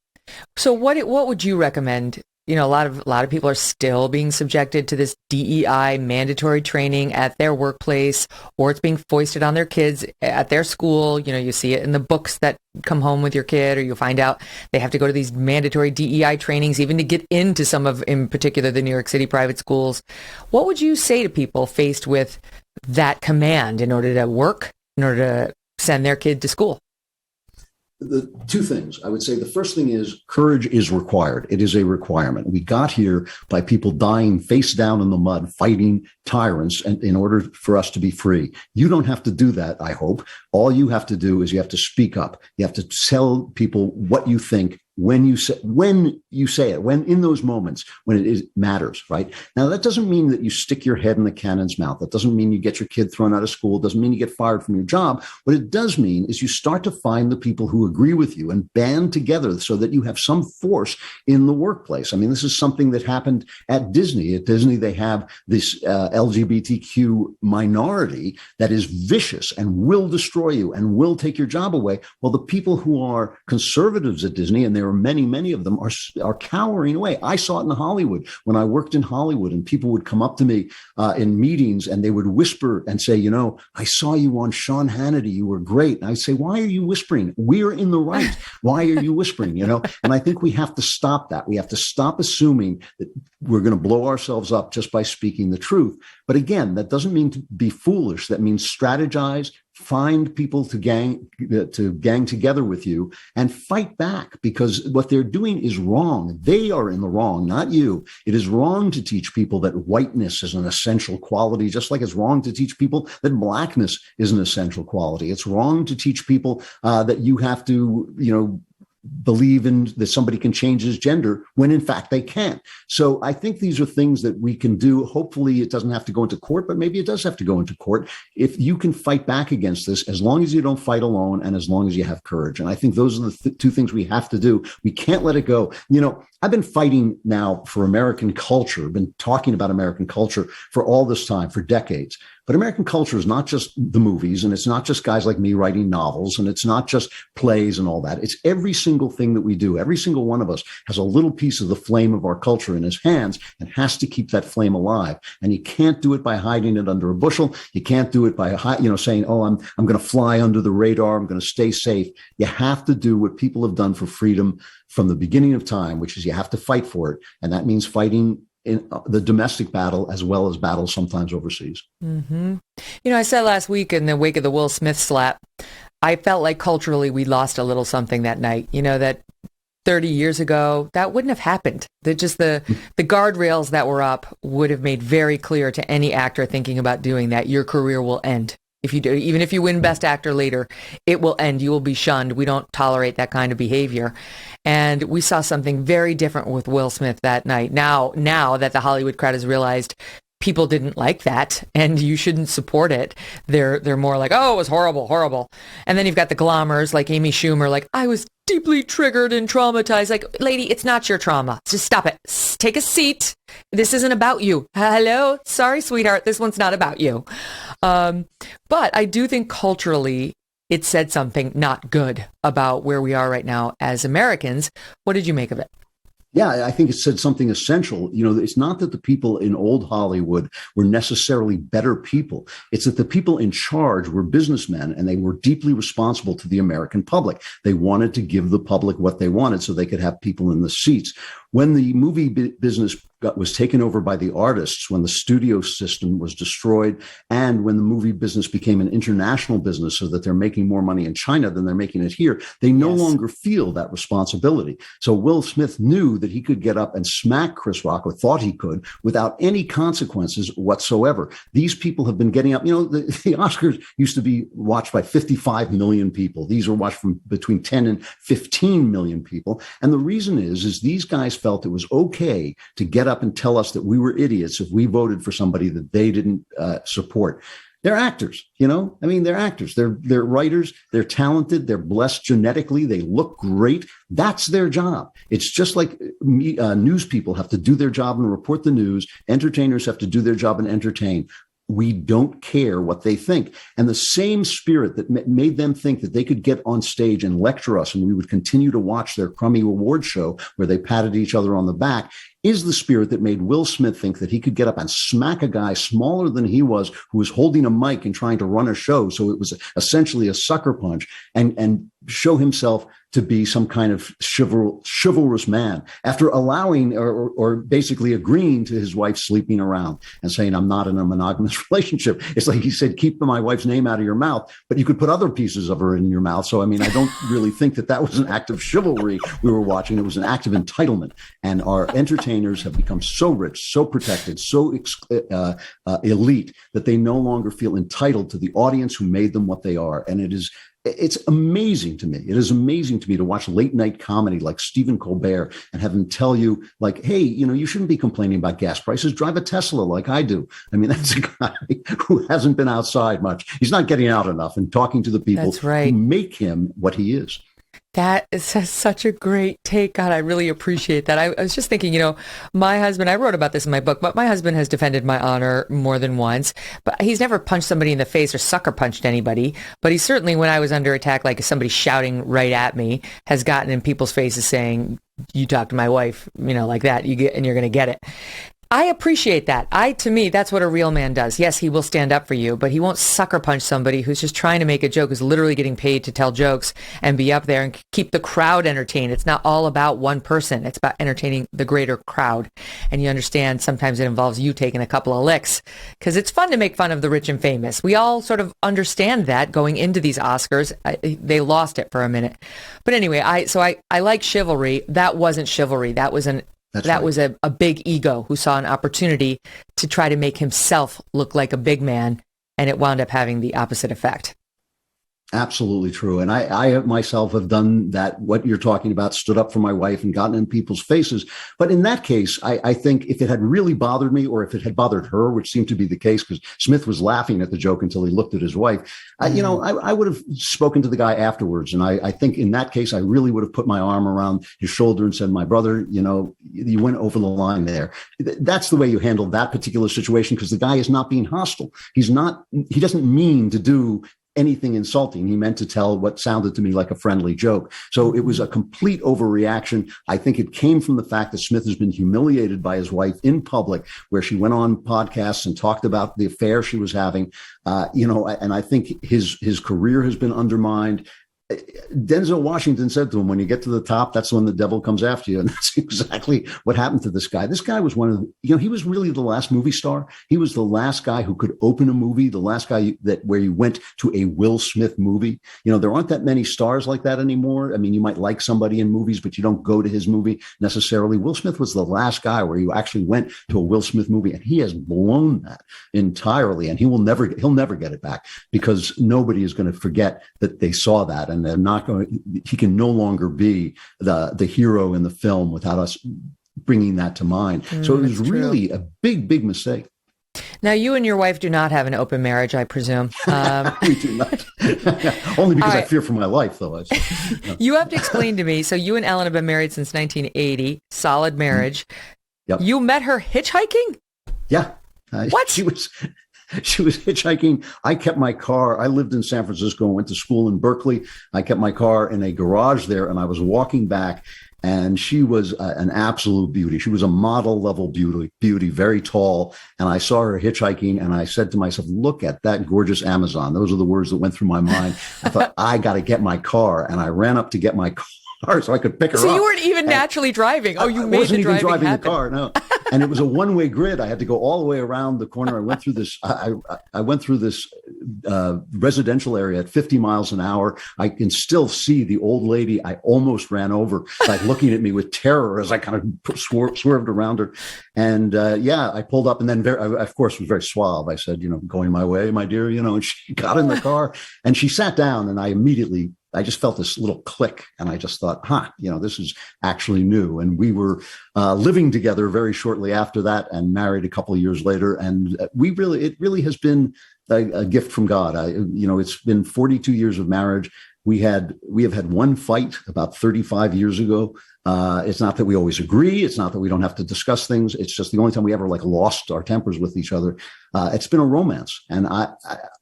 So what would you recommend? A lot of people are still being subjected to this DEI mandatory training at their workplace, or it's being foisted on their kids at their school. You see it in the books that come home with your kid, or you'll find out they have to go to these mandatory DEI trainings, even to get into some of, in particular, the New York City private schools. What would you say to people faced with that command in order to work, in order to send their kid to school? The two things I would say. The first thing is courage is required. It is a requirement. We got here by people dying face down in the mud, fighting tyrants, and in order for us to be free. You don't have to do that, I hope. All you have to do is you have to speak up. You have to tell people what you think when you say it, when in those moments when it matters, right? Now, that doesn't mean that you stick your head in the cannon's mouth. That doesn't mean you get your kid thrown out of school. It doesn't mean you get fired from your job. What it does mean is you start to find the people who agree with you and band together so that you have some force in the workplace. I mean, this is something that happened at Disney. At Disney, they have this LGBTQ minority that is vicious and will destroy you and will take your job away. Well, the people who are conservatives at Disney, and there are many of them, are cowering away. I saw it in Hollywood when I worked in Hollywood, and people would come up to me in meetings and they would whisper and say, I saw you on Sean Hannity. You were great. And I'd say, why are you whispering? We're in the right. Why are you whispering? And I think we have to stop that. We have to stop assuming that we're going to blow ourselves up just by speaking the truth. But again, that doesn't mean to be foolish. That means strategize, find people to gang together with you and fight back, because what they're doing is wrong. They are in the wrong, not you. It is wrong to teach people that whiteness is an essential quality, just like it's wrong to teach people that blackness is an essential quality. It's wrong to teach people that you have to, believe in that somebody can change his gender when in fact they can't. So I think these are things that we can do. Hopefully it doesn't have to go into court, but maybe it does have to go into court. If you can fight back against this, as long as you don't fight alone and as long as you have courage. And I think those are the two things we have to do. We can't let it go. I've been fighting now for American culture, been talking about American culture for all this time, for decades. But American culture is not just the movies, and it's not just guys like me writing novels, and it's not just plays and all that. It's every single thing that we do. Every single one of us has a little piece of the flame of our culture in his hands and has to keep that flame alive. And you can't do it by hiding it under a bushel. You can't do it by, saying, oh, I'm going to fly under the radar. I'm going to stay safe. You have to do what people have done for freedom from the beginning of time, which is you have to fight for it. And that means fighting in the domestic battle as well as battles sometimes overseas. Mm-hmm. I said last week in the wake of the Will Smith slap, I felt like culturally we lost a little something that night. That 30 years ago, that wouldn't have happened. The guardrails that were up would have made very clear to any actor thinking about doing that, your career will end. If you do, even if you win Best Actor later, it will end. You will be shunned. We don't tolerate that kind of behavior. And we saw something very different with Will Smith that night. Now that the Hollywood crowd has realized people didn't like that, and you shouldn't support it. They're more like, oh, it was horrible, horrible. And then you've got the glommers like Amy Schumer, like, I was deeply triggered and traumatized. Like, lady, it's not your trauma. Just stop it. Take a seat. This isn't about you. Hello? Sorry, sweetheart. This one's not about you. But I do think culturally it said something not good about where we are right now as Americans. What did you make of it? Yeah, I think it said something essential. It's not that the people in old Hollywood were necessarily better people. It's that the people in charge were businessmen, and they were deeply responsible to the American public. They wanted to give the public what they wanted so they could have people in the seats. When the movie business was taken over by the artists, when the studio system was destroyed, and when the movie business became an international business so that they're making more money in China than they're making it here, they no longer feel that responsibility. So Will Smith knew that he could get up and smack Chris Rock, or thought he could, without any consequences whatsoever. These people have been getting up. The Oscars used to be watched by 55 million people. These are watched from between 10 and 15 million people. And the reason is these guys felt it was okay to get up and tell us that we were idiots if we voted for somebody that they didn't support. They're actors, they're actors. They're writers. They're talented. They're blessed genetically. They look great. That's their job. It's just like news people have to do their job and report the news. Entertainers have to do their job and entertain. We don't care what they think. And the same spirit that made them think that they could get on stage and lecture us and we would continue to watch their crummy award show where they patted each other on the back is the spirit that made Will Smith think that he could get up and smack a guy smaller than he was, who was holding a mic and trying to run a show. So it was essentially a sucker punch, and show himself to be some kind of chivalrous man after allowing or basically agreeing to his wife sleeping around and saying, I'm not in a monogamous relationship. It's like he said, keep my wife's name out of your mouth, but you could put other pieces of her in your mouth. So, I don't really think that was an act of chivalry we were watching. It was an act of entitlement. And our entertainers have become so rich, so protected, so elite that they no longer feel entitled to the audience who made them what they are. And it's amazing to me. It is amazing to me to watch late night comedy like Stephen Colbert and have him tell you, like, hey, you shouldn't be complaining about gas prices. Drive a Tesla like I do. That's a guy who hasn't been outside much. He's not getting out enough and talking to the people who make him what he is. That is such a great take. God, I really appreciate that. I was just thinking, my husband, I wrote about this in my book, but my husband has defended my honor more than once, but he's never punched somebody in the face or sucker punched anybody. But he certainly, when I was under attack, like somebody shouting right at me, has gotten in people's faces saying, you talk to my wife, like that, you're going to get it. I appreciate that. To me, that's what a real man does. Yes, he will stand up for you, but he won't sucker punch somebody who's just trying to make a joke, who's literally getting paid to tell jokes and be up there and keep the crowd entertained. It's not all about one person. It's about entertaining the greater crowd. And you understand sometimes it involves you taking a couple of licks because it's fun to make fun of the rich and famous. We all sort of understand that going into these Oscars. They lost it for a minute. But anyway, I like chivalry. That wasn't chivalry. That was was a big ego who saw an opportunity to try to make himself look like a big man, and it wound up having the opposite effect. Absolutely true. And I myself have done that, what you're talking about, stood up for my wife and gotten in people's faces. But in that case, I think if it had really bothered me, or if it had bothered her, which seemed to be the case because Smith was laughing at the joke until he looked at his wife, I would have spoken to the guy afterwards. And I think in that case, I really would have put my arm around his shoulder and said, my brother, you went over the line there. That's the way you handle that particular situation, because the guy is not being hostile. He doesn't mean to do anything insulting. He meant to tell what sounded to me like a friendly joke. So it was a complete overreaction. I think it came from the fact that Smith has been humiliated by his wife in public, where she went on podcasts and talked about the affair she was having, and I think his career has been undermined. Denzel Washington said to him, when you get to the top, that's when the devil comes after you. And that's exactly what happened to this guy. This guy was he was really the last movie star. He was the last guy who could open a movie, the last guy where you went to a Will Smith movie. There aren't that many stars like that anymore. You might like somebody in movies, but you don't go to his movie necessarily. Will Smith was the last guy where you actually went to a Will Smith movie, and he has blown that entirely. And he'll never get it back, because nobody is going to forget that they saw that. And they're not going. He can no longer be the hero in the film without us bringing that to mind. So it was really a big, big mistake. Now, you and your wife do not have an open marriage, I presume. We do not. Only because I fear for my life, though. You have to explain to me. So you and Ellen have been married since 1980, solid marriage. Yep. You met her hitchhiking? Yeah. What? She was hitchhiking. I kept my car. I lived in San Francisco and went to school in Berkeley. I kept my car in a garage there, and I was walking back. And she was an absolute beauty. She was a model level beauty, very tall. And I saw her hitchhiking and I said to myself, look at that gorgeous Amazon. Those are the words that went through my mind. I thought, I got to get my car. And I ran up to get my car so I could pick her up. So you weren't even naturally driving. Oh, you made the driving happen. I wasn't even driving the car, no. And it was a one-way grid. I had to go all the way around the corner. I went through this. I went through this residential area at 50 miles an hour. I can still see the old lady I almost ran over, like looking at me with terror as I kind of swerved around her. And I pulled up, and then I, of course, was very suave. I said, going my way, my dear, and she got in the car and she sat down, and I just felt this little click, and I just thought, this is actually new. And we were living together very shortly after that, and married a couple of years later. And it really has been a gift from God. It's been 42 years of marriage. We have had one fight about 35 years ago. It's not that we always agree. It's not that we don't have to discuss things. It's just the only time we ever lost our tempers with each other. It's been a romance. And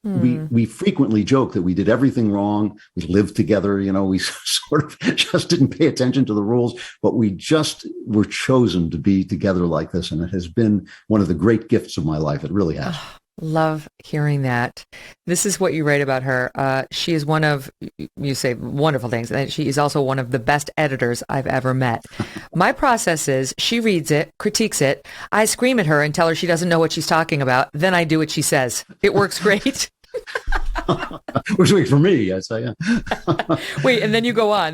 we frequently joke that we did everything wrong. We lived together. We sort of just didn't pay attention to the rules, but we just were chosen to be together like this. And it has been one of the great gifts of my life. It really has. Love hearing that. This is what you write about her. She is one of, you say wonderful things, and she is also one of the best editors I've ever met. My process is she reads it, critiques it. I scream at her and tell her she doesn't know what she's talking about. Then I do what she says. It works great. Which works for me, I say. Wait, and then you go on.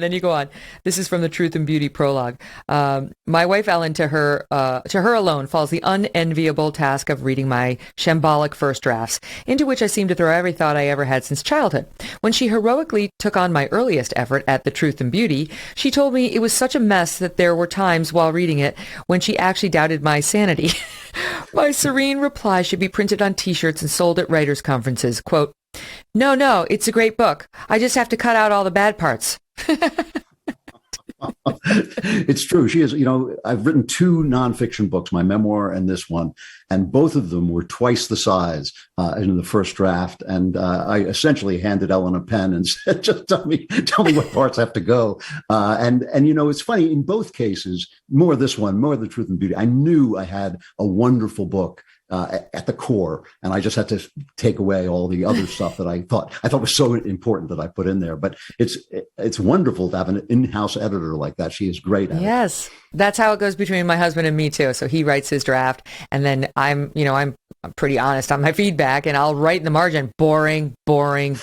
This is from the Truth and Beauty prologue. My wife Ellen, to her alone, falls the unenviable task of reading my shambolic first drafts, into which I seem to throw every thought I ever had since childhood. When she heroically took on my earliest effort at the Truth and Beauty, she told me it was such a mess that there were times while reading it when she actually doubted my sanity. My serene reply should be printed on T-shirts and sold at writers' conferences. Quote, No, it's a great book. I just have to cut out all the bad parts. It's true. She is, I've written 2 nonfiction books, my memoir and this one, and both of them were twice the size in the first draft. And I essentially handed Ellen a pen and said, just tell me what parts have to go. And it's funny, in both cases, more this one, more The Truth and Beauty, I knew I had a wonderful book at the core, and I just had to take away all the other stuff that I thought was so important that I put in there. But it's wonderful to have an in-house editor like that. She is great at it. Yes, that's how it goes between my husband and me too. So he writes his draft, and then I'm pretty honest on my feedback, and I'll write in the margin, boring. And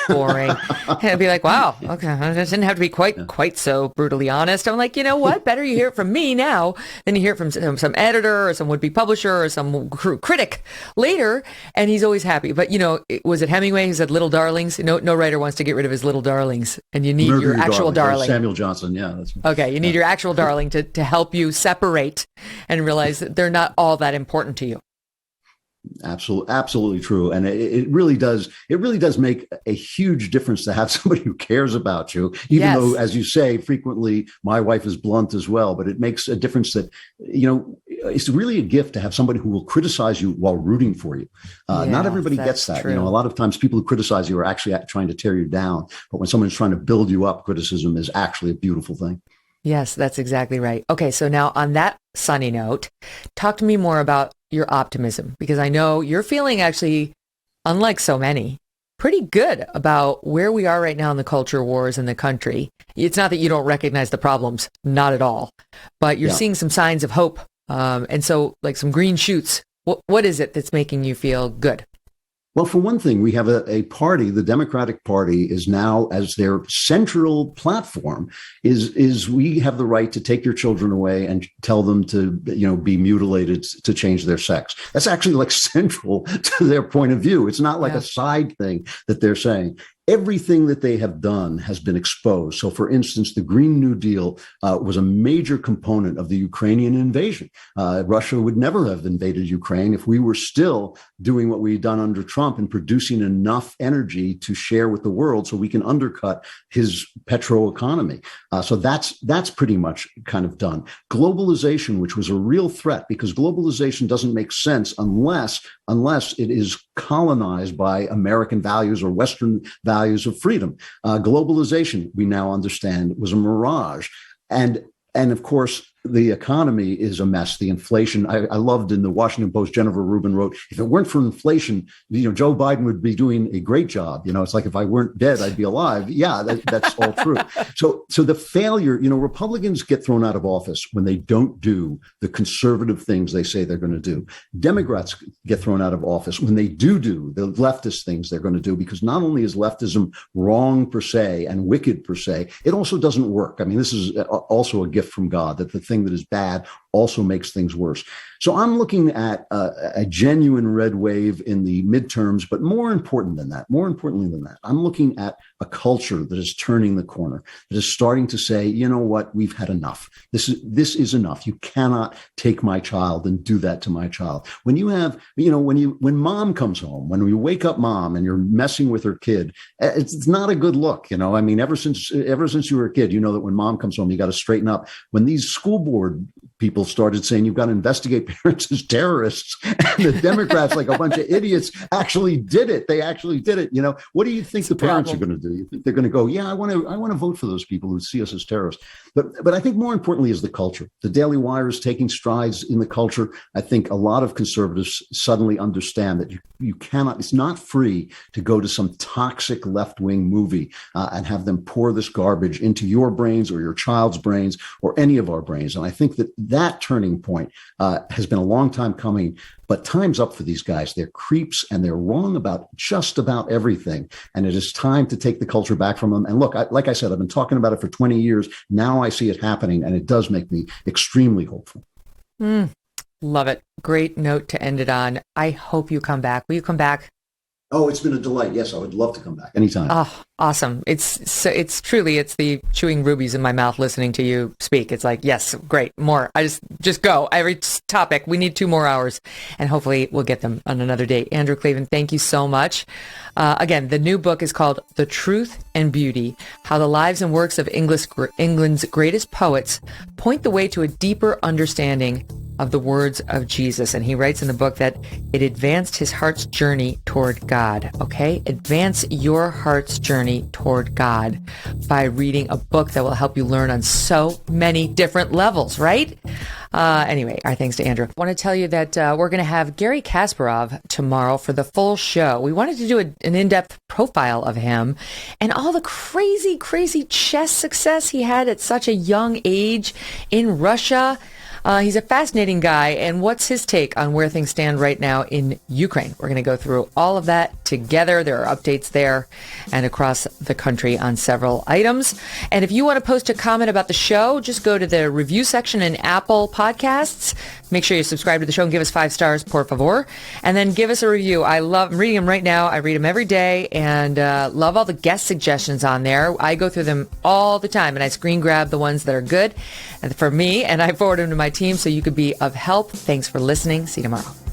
I'll be like, wow, okay, I didn't have to be quite so brutally honest. I'm like, you know what? Better you hear it from me now than you hear it from some editor or some would-be publisher or some critic later. And he's always happy. But, was it Hemingway who said little darlings? No writer wants to get rid of his little darlings. And you need your actual darling. Samuel Johnson, yeah. That's right. Okay, you need your actual darling to help you separate and realize that they're not all that important to you. Absolutely true. And it really does make a huge difference to have somebody who cares about you, even though, as you say, frequently my wife is blunt as well, but it makes a difference that, it's really a gift to have somebody who will criticize you while rooting for you. Not everybody gets that. True. A lot of times people who criticize you are actually trying to tear you down. But when someone's trying to build you up, criticism is actually a beautiful thing. Yes, that's exactly right. Okay, so now on that sunny note, talk to me more about your optimism, because I know you're feeling actually, unlike so many, pretty good about where we are right now in the culture wars in the country. It's not that you don't recognize the problems, not at all, but you're seeing some signs of hope. And so like some green shoots. What is it that's making you feel good? Well, for one thing, we have a party, the Democratic Party is now, as their central platform, is we have the right to take your children away and tell them to, be mutilated to change their sex. That's actually central to their point of view. It's not like a side thing that they're saying. everything that they have done has been exposed. So, for instance, the Green New Deal was a major component of the Ukrainian invasion. Russia would never have invaded Ukraine if we were still doing what we'd done under Trump and producing enough energy to share with the world so we can undercut his petro economy. So that's pretty much kind of done. Globalization, which was a real threat, because globalization doesn't make sense unless it is colonized by American values or Western values of freedom. Globalization, we now understand, was a mirage. And of course, the economy is a mess. The inflation, I loved in the Washington Post, Jennifer Rubin wrote, if it weren't for inflation, Joe Biden would be doing a great job. It's like if I weren't dead, I'd be alive. Yeah, that's all true. So the failure, Republicans get thrown out of office when they don't do the conservative things they say they're going to do. Democrats get thrown out of office when they do the leftist things they're going to do, because not only is leftism wrong per se and wicked per se, it also doesn't work. I mean, this is also a gift from God, that the thing that is bad also makes things worse. So I'm looking at a genuine red wave in the midterms, but more importantly than that, I'm looking at a culture that is turning the corner, that is starting to say, you know what, we've had enough. This is enough. You cannot take my child and do that to my child. When you have, when mom comes home, when you wake up mom and you're messing with her kid, it's not a good look. I mean, ever since you were a kid, you know that when mom comes home, you got to straighten up. When these school board people started saying you've got to investigate parents as terrorists, and the Democrats, like a bunch of idiots, actually did it. They actually did it. What do you think the parents are going to do? You think they're going to go, yeah, I want to vote for those people who see us as terrorists. But I think more importantly is the culture. The Daily Wire is taking strides in the culture. I think a lot of conservatives suddenly understand that you cannot, it's not free to go to some toxic left-wing movie and have them pour this garbage into your brains or your child's brains or any of our brains. And I think that turning point has been a long time coming, but time's up for these guys. They're creeps and they're wrong about just about everything. And it is time to take the culture back from them. And look, like I said, I've been talking about it for 20 years. Now I see it happening, and it does make me extremely hopeful. Love it. Great note to end it on. I hope you come back. Will you come back? Oh, it's been a delight. Yes, I would love to come back anytime. Oh, awesome. It's truly the chewing rubies in my mouth listening to you speak. It's like, yes, great, more. I just go. Every topic, we need 2 more hours, and hopefully we'll get them on another day. Andrew Clavin, thank you so much. Again, the new book is called The Truth and Beauty, How the Lives and Works of England's Greatest Poets Point the Way to a Deeper Understanding of the Words of Jesus. And he writes in the book that it advanced his heart's journey toward God. Okay? Advance your heart's journey toward God by reading a book that will help you learn on so many different levels, right? Anyway, our thanks to Andrew. I want to tell you that we're going to have Gary Kasparov tomorrow for the full show. We wanted to do an in-depth profile of him and all the crazy, crazy chess success he had at such a young age in Russia. He's a fascinating guy, and what's his take on where things stand right now in Ukraine? We're going to go through all of that together. There are updates there and across the country on several items. And if you want to post a comment about the show, just go to the review section in Apple Podcasts. Make sure you subscribe to the show and give us 5 stars, por favor. And then give us a review. I'm reading them right now. I read them every day, and love all the guest suggestions on there. I go through them all the time, and I screen grab the ones that are good for me, and I forward them to my team so you could be of help. Thanks for listening. See you tomorrow.